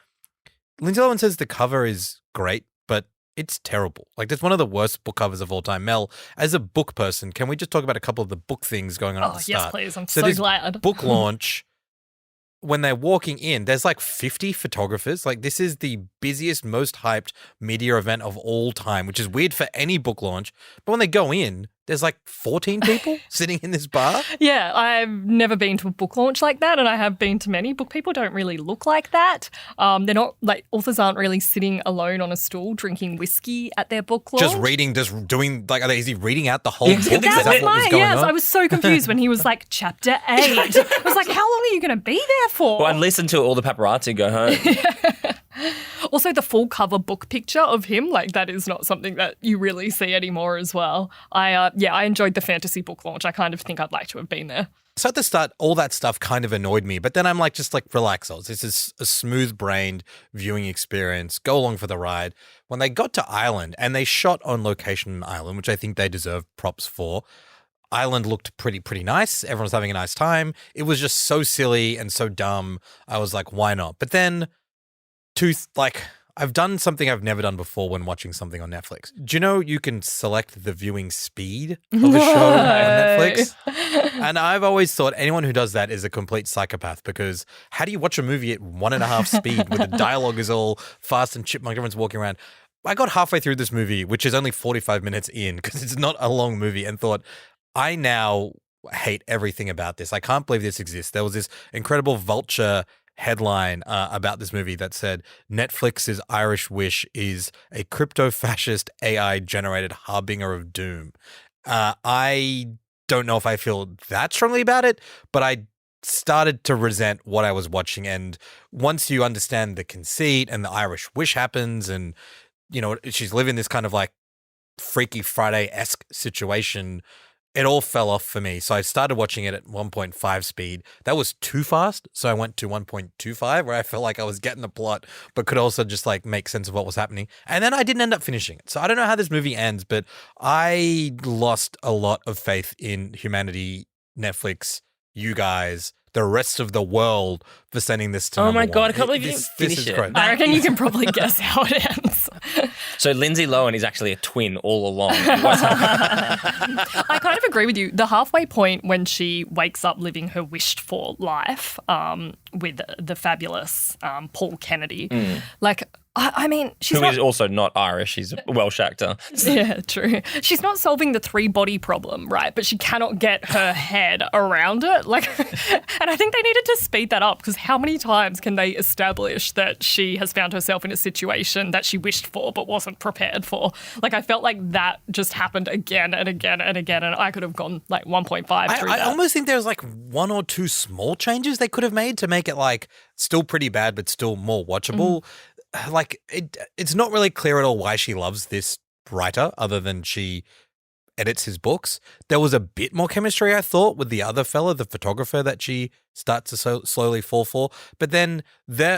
Lindsay Lohan says the cover is great, but it's terrible. Like, that's one of the worst book covers of all time. Mel, as a book person, can we just talk about a couple of the book things going on at the start? Yes, please. I'm so glad. Book launch, when they're walking in, there's like 50 photographers. Like, this is the busiest, most hyped media event of all time, which is weird for any book launch. But when they go in, there's like 14 people sitting in this bar. Yeah, I've never been to a book launch like that, and I have been to many. Book people don't really look like that. They're not, like, authors aren't really sitting alone on a stool drinking whiskey at their book launch. Just reading, just doing, like, is he reading out the whole book? That was mine, yes. I was so confused when he was like, chapter 8. I was like, how long are you going to be there for? Well, and listen to all the paparazzi go home. Also, the full cover book picture of him, like, that is not something that you really see anymore as well. I enjoyed the fantasy book launch. I kind of think I'd like to have been there. So at the start, all that stuff kind of annoyed me, but then I'm like, just like, relax, Oz. This is a smooth-brained viewing experience. Go along for the ride. When they got to Ireland, and they shot on location in Ireland, which I think they deserve props for, Ireland looked pretty nice. Everyone was having a nice time. It was just so silly and so dumb. I was like, why not? But then, I've done something I've never done before when watching something on Netflix. Do you know you can select the viewing speed of a show on Netflix? And I've always thought anyone who does that is a complete psychopath, because how do you watch a movie at 1.5 speed where the dialogue is all fast and chipmunk, everyone's walking around? I got halfway through this movie, which is only 45 minutes in, because it's not a long movie, and thought, I now hate everything about this. I can't believe this exists. There was this incredible Vulture headline about this movie that said Netflix's Irish Wish is a crypto-fascist AI-generated harbinger of doom. I don't know if I feel that strongly about it, but I started to resent what I was watching. And once you understand the conceit and the Irish wish happens and, she's living this kind of like Freaky Friday-esque situation, it all fell off for me. So I started watching it at 1.5 speed. That was too fast. So I went to 1.25 where I felt like I was getting the plot, but could also just like make sense of what was happening. And then I didn't end up finishing it. So I don't know how this movie ends, but I lost a lot of faith in humanity, Netflix, you guys, the rest of the world for sending this to number my one. God, I can't believe you didn't finish it. I reckon you can probably guess how it ends. So Lindsay Lohan is actually a twin all along. I kind of agree with you. The halfway point when she wakes up living her wished for life with the fabulous Paul Kennedy, I mean, she's Who is also not Irish. She's a Welsh actor. Yeah, true. She's not solving the 3-body problem, right? But she cannot get her head around it. And I think they needed to speed that up because how many times can they establish that she has found herself in a situation that she wished for but wasn't prepared for? I felt like that just happened again and again and again, and I could have gone 1.5 through that. I almost think there was 1 or 2 small changes they could have made to make it still pretty bad but still more watchable. It's not really clear at all why she loves this writer other than she edits his books. There was a bit more chemistry, I thought, with the other fella, the photographer that she starts to slowly fall for. But then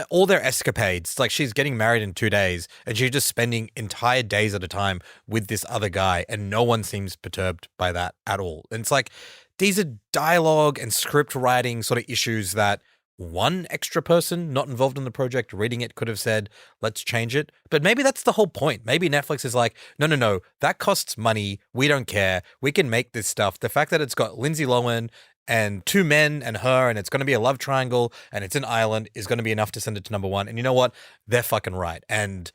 all their escapades, she's getting married in 2 days and she's just spending entire days at a time with this other guy and no one seems perturbed by that at all. And it's these are dialogue and script writing sort of issues that one extra person not involved in the project reading it could have said, let's change it. But maybe that's the whole point. Maybe Netflix is no, that costs money. We don't care. We can make this stuff. The fact that it's got Lindsay Lohan and 2 men and her, and it's going to be a love triangle and it's an island is going to be enough to send it to number 1. And you know what? They're fucking right. And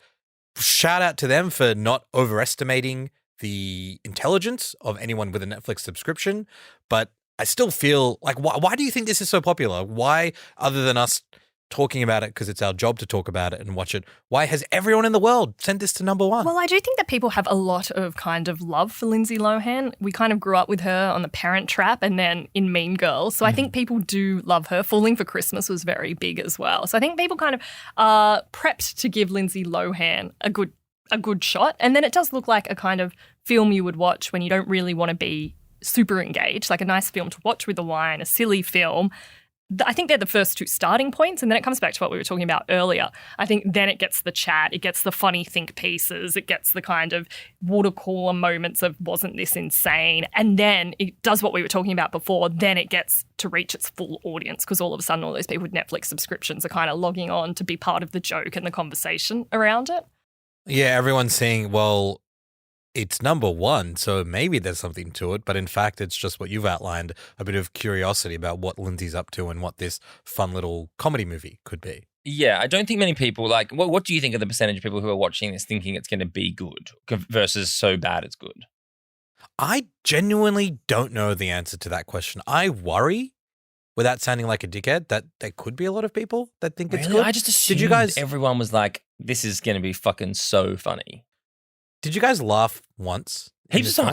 shout out to them for not overestimating the intelligence of anyone with a Netflix subscription. But I still feel why do you think this is so popular? Why, other than us talking about it because it's our job to talk about it and watch it, why has everyone in the world sent this to number 1? Well, I do think that people have a lot of kind of love for Lindsay Lohan. We kind of grew up with her on The Parent Trap and then in Mean Girls. So I think people do love her. Falling for Christmas was very big as well. So I think people kind of are prepped to give Lindsay Lohan a good shot. And then it does look like a kind of film you would watch when you don't really want to be super engaged, like a nice film to watch with the wine, a silly film. I think they're the first 2 starting points, and then it comes back to what we were talking about earlier. I think then it gets the chat, it gets the funny think pieces, it gets the kind of water cooler moments of wasn't this insane, and then it does what we were talking about before. Then it gets to reach its full audience because all of a sudden all those people with Netflix subscriptions are kind of logging on to be part of the joke and the conversation around it. Yeah, everyone's saying, well, it's number 1, so maybe there's something to it. But in fact, it's just what you've outlined, a bit of curiosity about what Lindsay's up to and what this fun little comedy movie could be. Yeah, I don't think many people what do you think of the percentage of people who are watching this thinking it's going to be good versus so bad it's good? I genuinely don't know the answer to that question. I worry, without sounding like a dickhead, that there could be a lot of people that think it's good. I just assumed everyone was this is going to be fucking so funny. Did you guys laugh once? Heaps of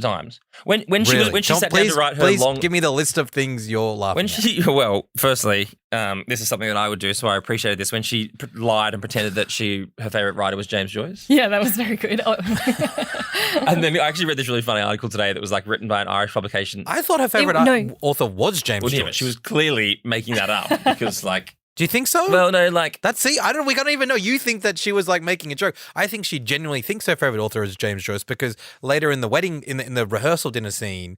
times. When she Really? sat down to write her please long. give me the list of things you're laughing at. Well, firstly, this is something that I would do, so I appreciated this when she lied and pretended that her favorite writer was James Joyce. Yeah, that was very good. And then I actually read this really funny article today that was written by an Irish publication. I thought her favorite author was James Joyce. She was clearly making that up because Do you think so? Well, no, we don't even know. You think that she was making a joke. I think she genuinely thinks her favorite author is James Joyce because later in the wedding, in the rehearsal dinner scene,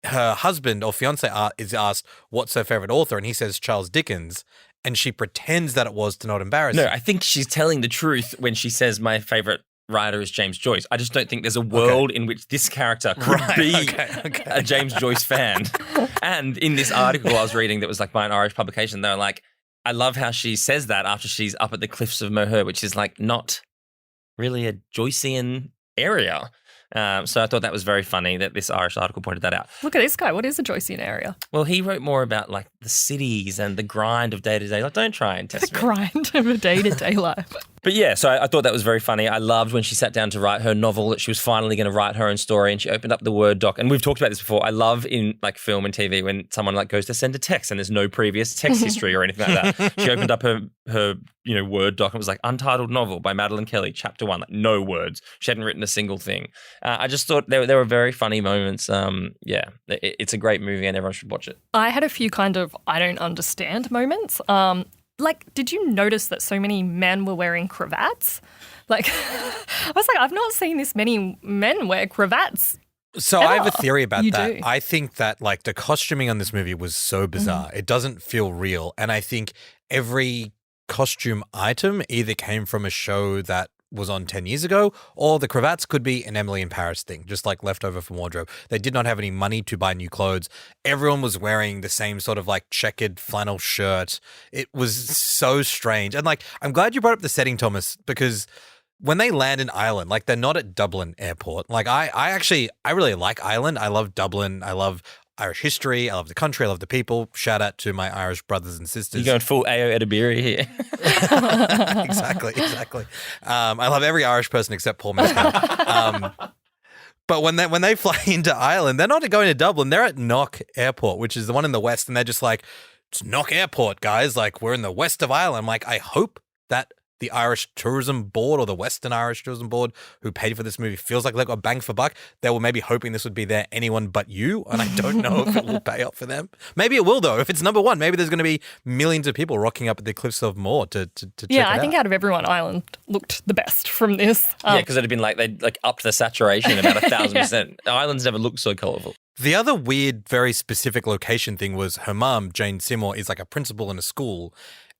her husband or fiance is asked what's her favorite author, and he says Charles Dickens, and she pretends that it was to not embarrass him. No, I think she's telling the truth when she says my favorite writer is James Joyce. I just don't think there's a world in which this character could be a James Joyce fan. And in this article I was reading that was by an Irish publication, they were I love how she says that after she's up at the cliffs of Moher, which is not really a Joycean area. So I thought that was very funny that this Irish article pointed that out. Look at this guy. What is a Joycean area? Well, he wrote more about the cities and the grind of day-to-day. Don't try and test me. The grind of a day-to-day life. But yeah, so I thought that was very funny. I loved when she sat down to write her novel that she was finally going to write her own story, and she opened up the Word doc. And we've talked about this before. I love in like film and TV when someone like goes to send a text and there's no previous text history or anything like that. She opened up her Word doc and it was like untitled novel by Madeline Kelly, chapter 1, like no words. She hadn't written a single thing. I just thought there were very funny moments. It's a great movie and everyone should watch it. I had a few kind of I don't understand moments. Like, did you notice that so many men were wearing cravats? Like, I was like, I've not seen this many men wear cravats. So ever. I have a theory about that. Do. I think that like the costuming on this movie was so bizarre. It doesn't feel real. And I think every costume item either came from a show that was on 10 years ago, or the cravats could be an Emily in Paris thing, just like leftover from wardrobe. They did not have any money to buy new clothes. Everyone was wearing the same sort of like checkered flannel shirt. It was so strange. And like, I'm glad you brought up the setting, Thomas, because when they land in Ireland, like they're not at Dublin airport. Like I really like Ireland. I love Dublin. I love Irish history. I love the country. I love the people. Shout out to my Irish brothers and sisters. You're going full Ao Edibiri here. Exactly. I love every Irish person except Paul Mescal. But when they fly into Ireland, they're not going to Dublin. They're at Knock Airport, which is the one in the west, and they're just like, it's Knock Airport, guys. Like, we're in the west of Ireland. I'm like, I hope that the Irish Tourism Board or the Western Irish Tourism Board who paid for this movie feels like they got bang for buck. They were maybe hoping this would be their anyone but you, and I don't know if it will pay off for them. Maybe it will, though. If it's number one, maybe there's going to be millions of people rocking up at the Cliffs of Moher to check it out. Yeah, I think out of everyone, Ireland looked the best from this. Yeah, because it had been like they like upped the saturation about 1,000%. Ireland's never looked so colourful. The other weird, very specific location thing was her mum, Jane Seymour, is like a principal in a school.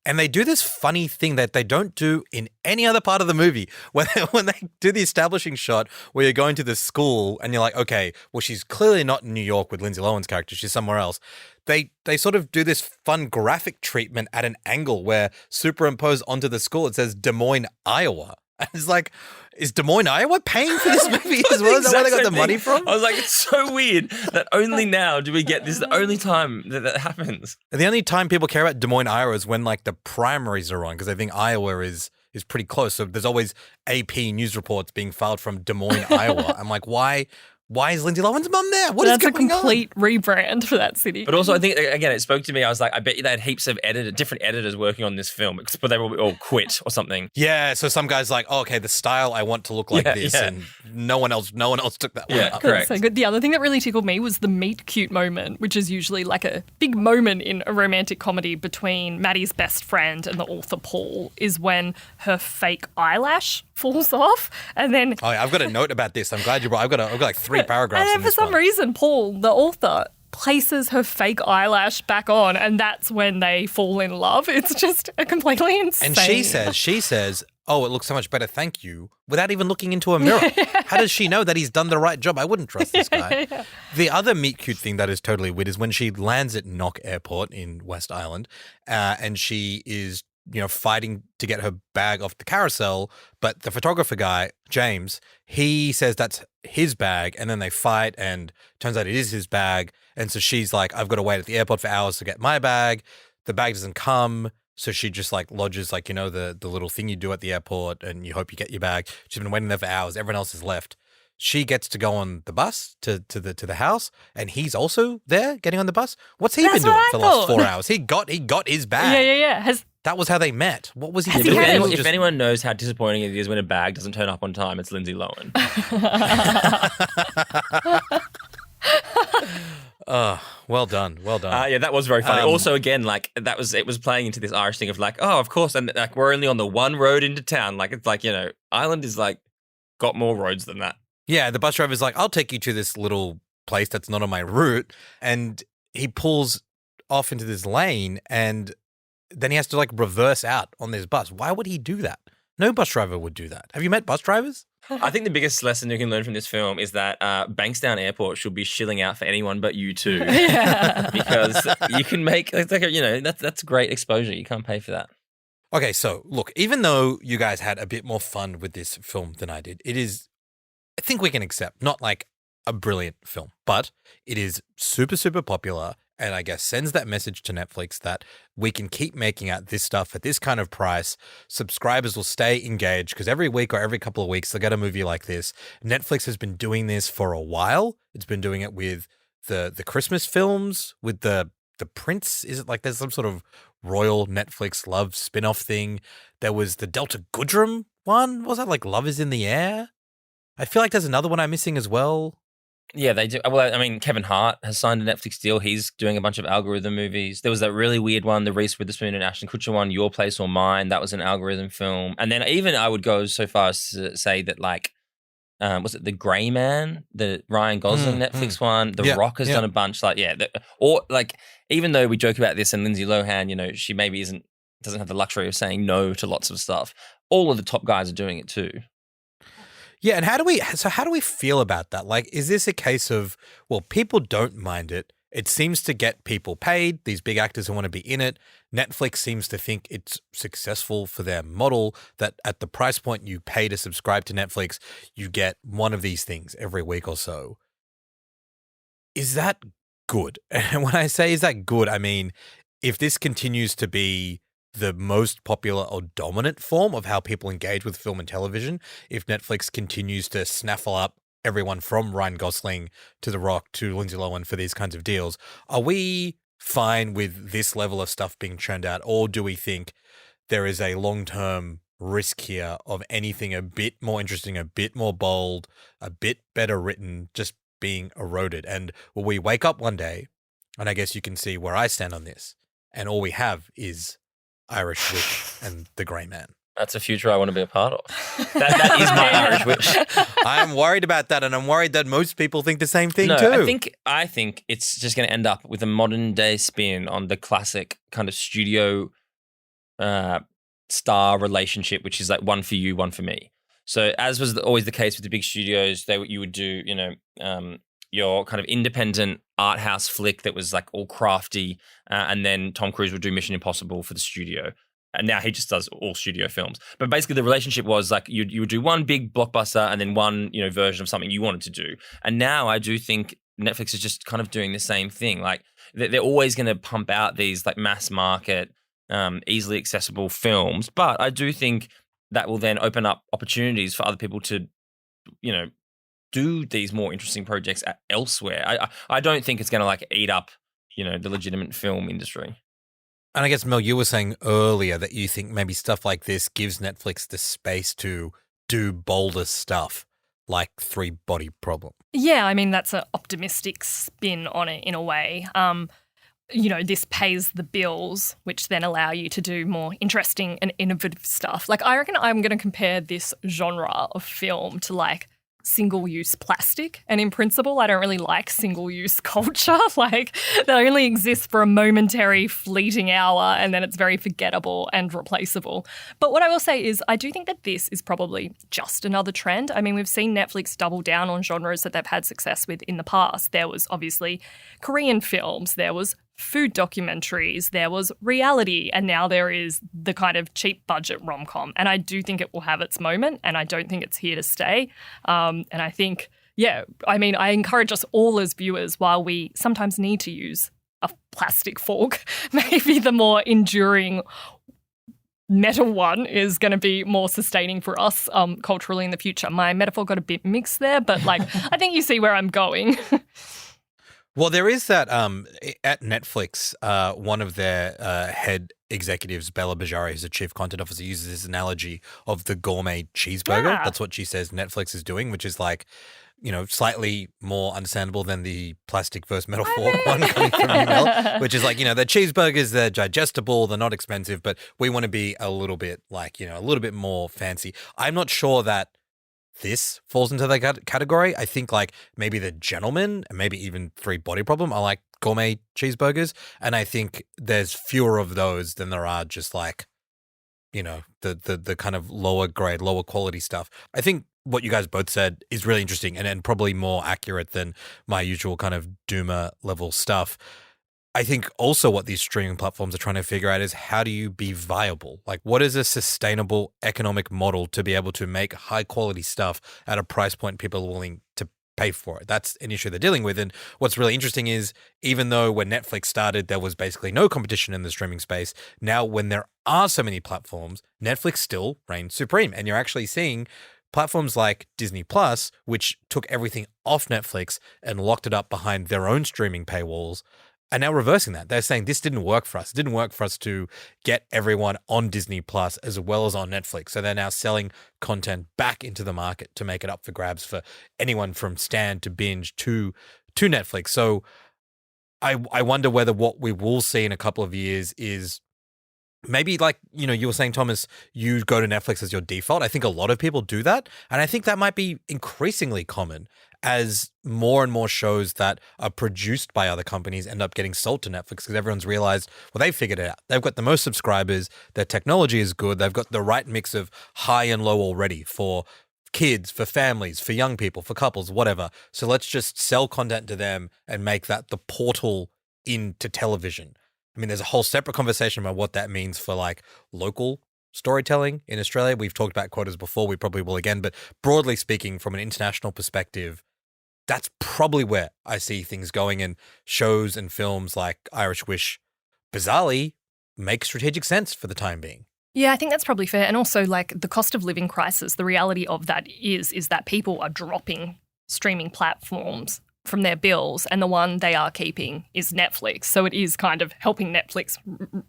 And they do this funny thing that they don't do in any other part of the movie. When they do the establishing shot where you're going to the school and you're like, okay, well, she's clearly not in New York with Lindsay Lohan's character. She's somewhere else. They sort of do this fun graphic treatment at an angle where superimposed onto the school, it says Des Moines, Iowa. And it's like, is Des Moines, Iowa paying for this movie as well? Is that where they got the money from? I was like, it's so weird that only now do we get this. Is the only time that happens. And the only time people care about Des Moines, Iowa is when like the primaries are on, because I think Iowa is pretty close. So there's always AP news reports being filed from Des Moines, Iowa. I'm like, why is Lindsay Lohan's mum there? What is going on? That's a complete rebrand for that city. But also, I think, again, it spoke to me. I was like, I bet you they had heaps of different editors working on this film, but they were all quit or something. Yeah, so some guy's like, oh, okay, the style I want to look like this, and no one else took that one up. Correct. So good. The other thing that really tickled me was the meet cute moment, which is usually like a big moment in a romantic comedy between Maddie's best friend and the author Paul, is when her fake eyelash falls off, and then Oh, yeah, I've got a note about this. I'm glad you brought. I've got like 3 paragraphs. and then in for this some one. reason, Paul, the author, places her fake eyelash back on, and that's when they fall in love. It's just a completely insane. And she says, oh, it looks so much better, thank you, without even looking into a mirror. How does she know that he's done the right job? I wouldn't trust this guy. The other meet cute thing that is totally weird is when she lands at Knock Airport in West Island, and she is fighting to get her bag off the carousel, but the photographer guy, James, he says that's his bag, and then they fight, and turns out it is his bag, and so she's like, I've got to wait at the airport for hours to get my bag. The bag doesn't come, so she just like lodges like, the little thing you do at the airport, and you hope you get your bag. She's been waiting there for hours. Everyone else has left. She gets to go on the bus to the house, and he's also there getting on the bus. What's he been doing for the last 4 hours? He got his bag. Yeah. That was how they met. What was he If doing? if anyone knows how disappointing it is when a bag doesn't turn up on time, it's Lindsay Lohan. Well done. Yeah, that was very funny. Also, again, like it was playing into this Irish thing of like, oh, of course, and like we're only on the one road into town. Like it's like Ireland is like got more roads than that. Yeah, the bus driver's like, I'll take you to this little place that's not on my route, and he pulls off into this lane, and then he has to like reverse out on this bus. Why would he do that? No bus driver would do that. Have you met bus drivers? I think the biggest lesson you can learn from this film is that Bankstown Airport should be shilling out for anyone but you too. Because you can make, that's great exposure. You can't pay for that. Okay, so look, even though you guys had a bit more fun with this film than I did, it is, I think we can accept, not like a brilliant film, but it is super, super popular. and I guess sends that message to Netflix that we can keep making out this stuff at this kind of price. Subscribers will stay engaged because every week or every couple of weeks they'll get a movie like this. Netflix has been doing this for a while. It's been doing it with the Christmas films, with the Prince. Is it like there's some sort of royal Netflix love spin-off thing? There was the Delta Goodrem one. What was that, like Love is in the Air? I feel like there's another one I'm missing as well. Yeah, they do. Well, I mean, Kevin Hart has signed a Netflix deal. He's doing a bunch of algorithm movies. There was that really weird one, the Reese Witherspoon and Ashton Kutcher one, Your Place or Mine. That was an algorithm film. And then even I would go so far as to say that, like, was it The Grey Man, the Ryan Gosling Netflix one? The Rock has done a bunch. Like, or like, even though we joke about this, and Lindsay Lohan, you know, she maybe doesn't have the luxury of saying no to lots of stuff. All of the top guys are doing it too. Yeah, and how do we feel about that? Like, is this a case of, well, people don't mind it. It seems to get people paid, these big actors who want to be in it. Netflix seems to think it's successful for their model, that at the price point you pay to subscribe to Netflix, you get one of these things every week or so. Is that good? And when I say is that good, I mean, if this continues to be the most popular or dominant form of how people engage with film and television, if Netflix continues to snaffle up everyone from Ryan Gosling to The Rock to Lindsay Lohan for these kinds of deals, are we fine with this level of stuff being churned out, or do we think there is a long-term risk here of anything a bit more interesting, a bit more bold, a bit better written, just being eroded? And will we wake up one day, and I guess you can see where I stand on this, and all we have is Irish Witch and The Grey Man? That's a future I want to be a part of. That is my Irish Witch. I'm worried about that, and I'm worried that most people think the same thing No, too. I think it's just going to end up with a modern day spin on the classic kind of studio star relationship, which is like one for you, one for me. So as was always the case with the big studios, you would do, you know, your kind of independent art house flick that was like all crafty, and then Tom Cruise would do Mission Impossible for the studio. And now he just does all studio films. But basically the relationship was like you would do one big blockbuster and then one, you know, version of something you wanted to do. And now I do think Netflix is just kind of doing the same thing. Like they're always going to pump out these like mass market, easily accessible films. But I do think that will then open up opportunities for other people to, you know, do these more interesting projects elsewhere. I don't think it's going to like eat up, you know, the legitimate film industry. And I guess, Mel, you were saying earlier that you think maybe stuff like this gives Netflix the space to do bolder stuff, like Three Body Problem. Yeah, I mean, that's an optimistic spin on it in a way. You know, this pays the bills, which then allow you to do more interesting and innovative stuff. Like, I reckon I'm going to compare this genre of film to like single-use plastic. And in principle, I don't really like single-use culture, like that only exists for a momentary fleeting hour and then it's very forgettable and replaceable. But what I will say is I do think that this is probably just another trend. I mean, we've seen Netflix double down on genres that they've had success with in the past. There was obviously Korean films, there was food documentaries, there was reality, and now there is the kind of cheap budget rom-com. And I do think it will have its moment, and I don't think it's here to stay. And I think, yeah, I mean, I encourage us all as viewers, while we sometimes need to use a plastic fork, maybe the more enduring metal one is going to be more sustaining for us culturally in the future. My metaphor got a bit mixed there, but like, I think you see where I'm going. Well, there is that at Netflix, one of their head executives, Bella Bajari, who's the chief content officer, uses this analogy of the gourmet cheeseburger. Yeah. That's what she says Netflix is doing, which is like, you know, slightly more understandable than the plastic versus metal fork one coming from you, Mel, which is like, you know, the cheeseburgers, they're digestible, they're not expensive, but we want to be a little bit like, you know, a little bit more fancy. I'm not sure that this falls into that category. I think like maybe The Gentleman and maybe even Three Body Problem are like gourmet cheeseburgers. And I think there's fewer of those than there are just like, you know, the kind of lower grade, lower quality stuff. I think what you guys both said is really interesting and probably more accurate than my usual kind of doomer level stuff. I think also what these streaming platforms are trying to figure out is how do you be viable? Like, what is a sustainable economic model to be able to make high quality stuff at a price point people are willing to pay for it. That's an issue they're dealing with. And what's really interesting is even though when Netflix started, there was basically no competition in the streaming space, now when there are so many platforms, Netflix still reigns supreme. And you're actually seeing platforms like Disney Plus, which took everything off Netflix and locked it up behind their own streaming paywalls, are now reversing that. They're saying this didn't work for us. It didn't work for us to get everyone on Disney Plus as well as on Netflix. So they're now selling content back into the market to make it up for grabs for anyone from Stan to Binge to Netflix. So I wonder whether what we will see in a couple of years is maybe like, you were saying, Thomas, you go to Netflix as your default. I think a lot of people do that. And I think that might be increasingly common as more and more shows that are produced by other companies end up getting sold to Netflix because everyone's realized, well, they've figured it out. They've got the most subscribers. Their technology is good. They've got the right mix of high and low already for kids, for families, for young people, for couples, whatever. So let's just sell content to them and make that the portal into television. I mean, there's a whole separate conversation about what that means for like local storytelling in Australia. We've talked about quotas before. We probably will again. But broadly speaking, from an international perspective, that's probably where I see things going, and shows and films like Irish Wish, bizarrely, make strategic sense for the time being. Yeah, I think that's probably fair. And also, like, the cost of living crisis, the reality of that is that people are dropping streaming platforms from their bills, and the one they are keeping is Netflix. So it is kind of helping Netflix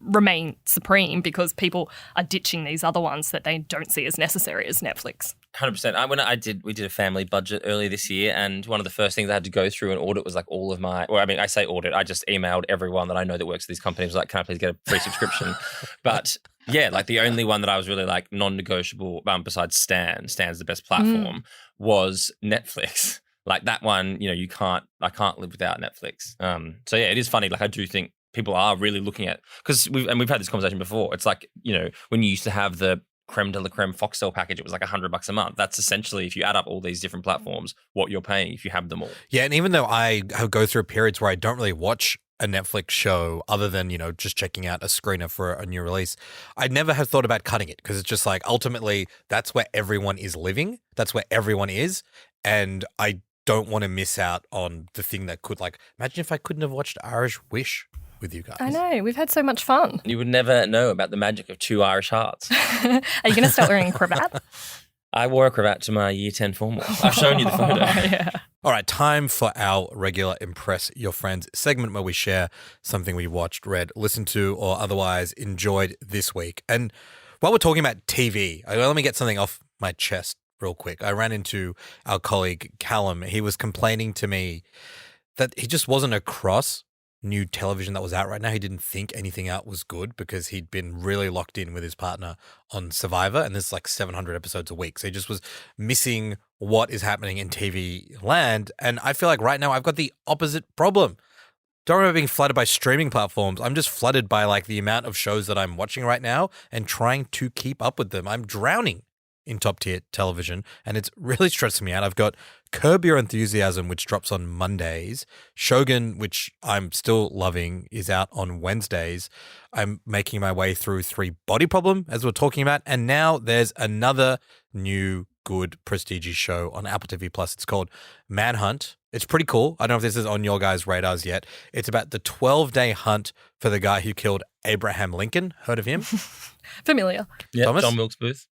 remain supreme because people are ditching these other ones that they don't see as necessary as Netflix. 100%. We did a family budget earlier this year, and one of the first things I had to go through and audit was like all of my, I say audit, I just emailed everyone that I know that works for these companies, like, can I please get a free subscription? But yeah, like the only one that I was really like non-negotiable, besides Stan's the best platform, was Netflix. Like that one, I can't live without Netflix. So yeah, it is funny. Like I do think people are really looking at, because we've had this conversation before. It's like, when you used to have the creme de la creme Foxtel package, it was like $100 a month. That's essentially, if you add up all these different platforms, what you're paying if you have them all. Yeah, and even though I go through periods where I don't really watch a Netflix show other than, just checking out a screener for a new release, I'd never have thought about cutting it because it's just like, ultimately, that's where everyone is living. That's where everyone is. And I don't want to miss out on the thing that could, like, imagine if I couldn't have watched Irish Wish with you guys. I know. We've had so much fun. You would never know about the magic of two Irish hearts. Are you going to start wearing a cravat? I wore a cravat to my year 10 formal. I've shown you the photo. Yeah. All right, time for our regular Impress Your Friends segment where we share something we watched, read, listened to, or otherwise enjoyed this week. And while we're talking about TV, let me get something off my chest real quick. I ran into our colleague Callum. He was complaining to me that he just wasn't across new television that was out right now. He didn't think anything out was good because he'd been really locked in with his partner on Survivor, and there's like 700 episodes a week. So he just was missing what is happening in TV land. And I feel like right now I've got the opposite problem. Don't remember being flooded by streaming platforms. I'm just flooded by like the amount of shows that I'm watching right now and trying to keep up with them. I'm drowning in top tier television, and it's really stressing me out. I've got Curb Your Enthusiasm, which drops on Mondays. Shogun, which I'm still loving, is out on Wednesdays. I'm making my way through 3 Body Problem, as we're talking about, and now there's another new good prestige show on Apple TV Plus. It's called Manhunt. It's pretty cool. I don't know if this is on your guys' radars yet. It's about the 12-day hunt for the guy who killed Abraham Lincoln. Heard of him? Familiar. Yeah, Thomas? John Wilkes Booth.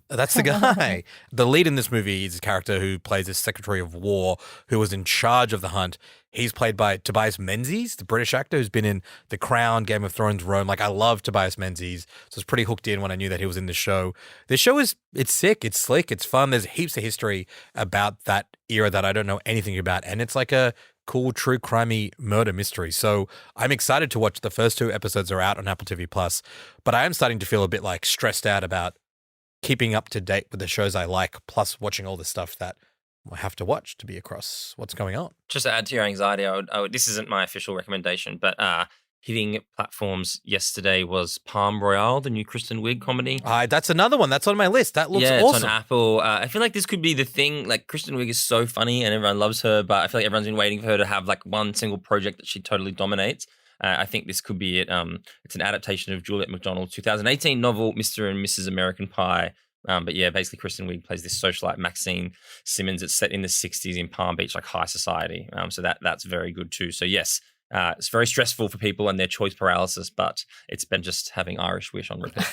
That's the guy. The lead in this movie is a character who plays a Secretary of War who was in charge of the hunt. He's played by Tobias Menzies, the British actor who's been in The Crown, Game of Thrones, Rome. Like, I love Tobias Menzies, so I was pretty hooked in when I knew that he was in the show. This show it's sick, it's slick, it's fun. There's heaps of history about that era that I don't know anything about, and it's like a cool, true crimey murder mystery. So I'm excited to watch. The first 2 episodes are out on Apple TV Plus, but I am starting to feel a bit like stressed out about keeping up to date with the shows I like, plus watching all the stuff that I have to watch to be across what's going on. Just to add to your anxiety, this isn't my official recommendation, but hitting platforms yesterday was Palm Royale, the new Kristen Wiig comedy. That's another one. That's on my list. That looks awesome. It's on Apple. I feel like this could be the thing. Like, Kristen Wiig is so funny and everyone loves her, but I feel like everyone's been waiting for her to have like one single project that she totally dominates. I think this could be it. It's an adaptation of Juliette MacDonald's 2018 novel, Mr. and Mrs. American Pie, But yeah, basically Kristen Wiig plays this socialite, Maxine Simmons. It's set in the 60s in Palm Beach, like high society. So that's very good too. So yes, it's very stressful for people and their choice paralysis, but it's been just having Irish Wish on repeat.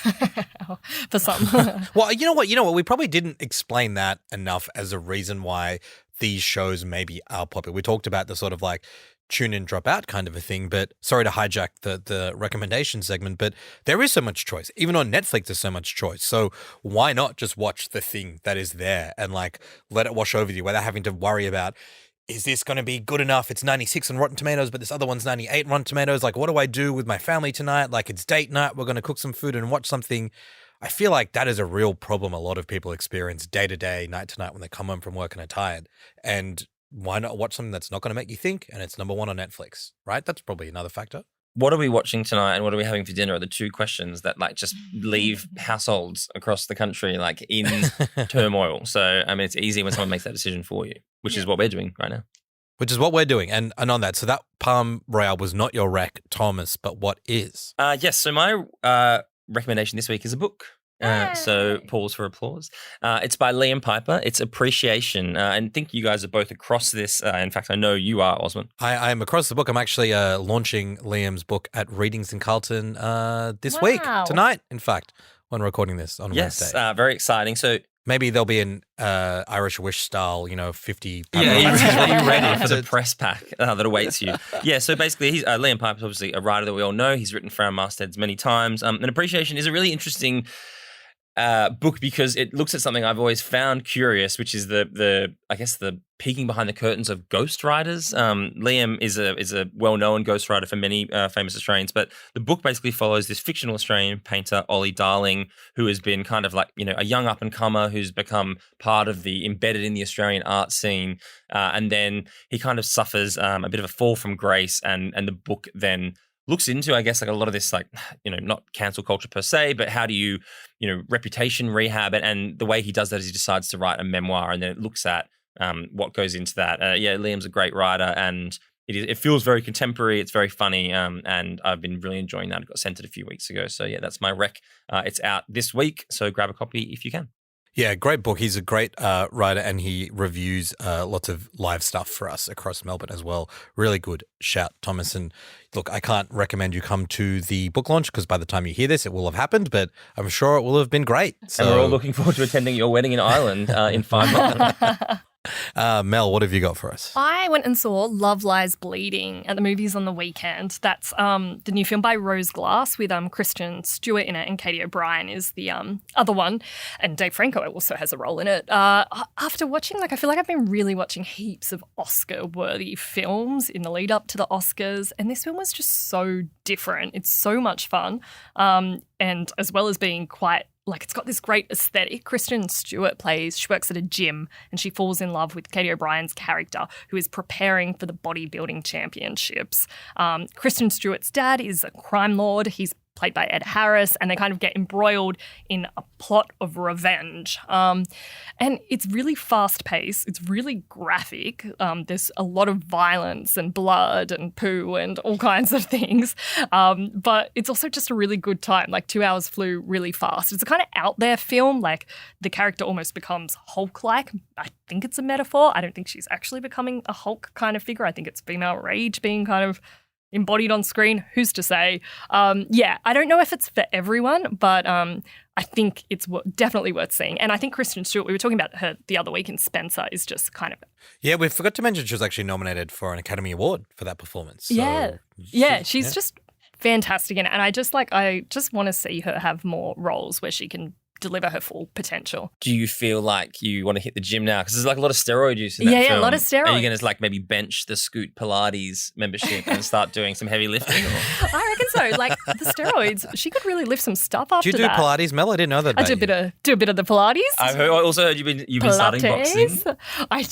For some. Well, you know what? We probably didn't explain that enough as a reason why these shows maybe are popular. We talked about the sort of like tune in, drop out kind of a thing, but sorry to hijack the recommendation segment, but there is so much choice. Even on Netflix, there's so much choice. So why not just watch the thing that is there and like let it wash over you without having to worry about, is this going to be good enough? It's 96 on Rotten Tomatoes, but this other one's 98 on Rotten Tomatoes. Like, what do I do with my family tonight? Like, it's date night. We're going to cook some food and watch something. I feel like that is a real problem a lot of people experience day to day, night to night when they come home from work and are tired. And why not watch something that's not going to make you think? And it's number one on Netflix, right? That's probably another factor. What are we watching tonight and what are we having for dinner are the two questions that like just leave households across the country like in turmoil. So, I mean, it's easy when someone makes that decision for you, which is what we're doing right now. Which is what we're doing. And on that, so that Palm Royale was not your rec, Thomas, but what is? Yes, so my recommendation this week is a book. So pause for applause. It's by Liam Piper. It's Appreciation. And I think you guys are both across this. In fact, I know you are, Osman. I am across the book. I'm actually launching Liam's book at Readings in Carlton this week, tonight, in fact, when recording this on Wednesday. Yes, very exciting. So maybe there'll be an Irish Wish style, 50 are you ready for the press pack that awaits you? Yeah, so basically, he's Liam Piper's obviously a writer that we all know. He's written for our mastheads many times. And Appreciation is a really interesting book because it looks at something I've always found curious, which is the peeking behind the curtains of ghostwriters. Liam is a well-known ghostwriter for many famous Australians, but the book basically follows this fictional Australian painter, Ollie Darling, who has been kind of like, a young up-and-comer who's become part of embedded in the Australian art scene. And then he kind of suffers a bit of a fall from grace, and the book then looks into, I guess, like a lot of this, like, not cancel culture per se, but how do you, reputation rehab. And the way he does that is he decides to write a memoir, and then it looks at what goes into that. Liam's a great writer, and it feels very contemporary. It's very funny, and I've been really enjoying that. It got sent it a few weeks ago. So, yeah, that's my rec. It's out this week, so grab a copy if you can. Yeah, great book. He's a great writer, and he reviews lots of live stuff for us across Melbourne as well. Really good shout, Thomas. And look, I can't recommend you come to the book launch because by the time you hear this, it will have happened, but I'm sure it will have been great. So, and we're all looking forward to attending your wedding in Ireland in 5 months. Mel, what have you got for us? I went and saw Love Lies Bleeding at the movies on the weekend. That's the new film by Rose Glass with Kristen Stewart in it, and Katie O'Brien is the other one, and Dave Franco also has a role in it. After watching, I feel like I've been really watching heaps of Oscar-worthy films in the lead up to the Oscars, and this film was just so different. It's so much fun, and as well as being quite it's got this great aesthetic. Kristen Stewart she works at a gym and she falls in love with Katie O'Brien's character who is preparing for the bodybuilding championships. Kristen Stewart's dad is a crime lord. He's played by Ed Harris, and they kind of get embroiled in a plot of revenge. And it's really fast-paced. It's really graphic. There's a lot of violence and blood and poo and all kinds of things. But it's also just a really good time. 2 hours flew really fast. It's a kind of out there film. The character almost becomes Hulk-like. I think it's a metaphor. I don't think she's actually becoming a Hulk kind of figure. I think it's female rage being kind of embodied on screen. Who's to say? I don't know if it's for everyone, but I think it's definitely worth seeing. And I think Kristen Stewart, we were talking about her the other week in Spencer, is just kind of... Yeah, we forgot to mention she was actually nominated for an Academy Award for that performance. So she's just fantastic in it. And I just want to see her have more roles where she can deliver her full potential. Do you feel like you want to hit the gym now? Because there's a lot of steroid use in that film. Yeah, a lot of steroids. Are you going to maybe bench the Scoot Pilates membership and start doing some heavy lifting? I reckon so. The steroids, she could really lift some stuff after that. Do you do Pilates, Mel? I didn't know that about you. Do a bit of the Pilates. I also heard you've been starting boxing. I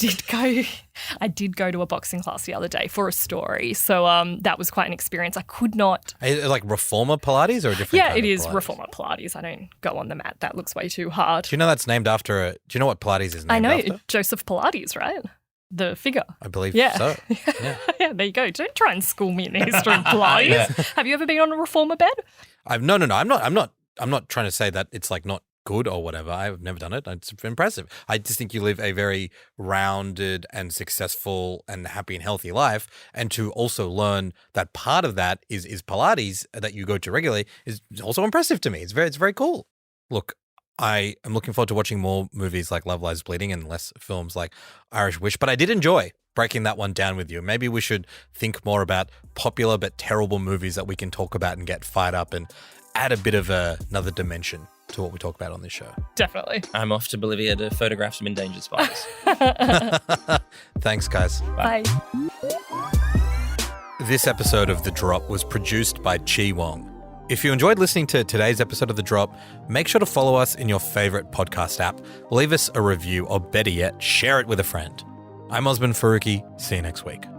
did go to a boxing class the other day for a story, so that was quite an experience. I could not... Like Reformer Pilates or a different kind it is Pilates? Reformer Pilates. I don't go on the mat. That looks way too hard. Do you know that's named after do you know what Pilates is named after? I know, Joseph Pilates, right? The figure. I believe so. Yeah. Yeah, there you go. Don't try and school me in the history of Pilates. Have you ever been on a reformer bed? No. I'm not trying to say that it's not good or whatever. I've never done it. It's impressive. I just think you live a very rounded and successful and happy and healthy life. And to also learn that part of that is Pilates that you go to regularly is also impressive to me. It's very cool. Look, I am looking forward to watching more movies like Love Lies Bleeding and less films like Irish Wish, but I did enjoy breaking that one down with you. Maybe we should think more about popular but terrible movies that we can talk about and get fired up and add a bit of another dimension to what we talk about on this show. Definitely. I'm off to Bolivia to photograph some endangered spiders. Thanks, guys. Bye. This episode of The Drop was produced by Chi Wong. If you enjoyed listening to today's episode of The Drop, make sure to follow us in your favorite podcast app, leave us a review, or better yet, share it with a friend. I'm Osman Faruqi. See you next week.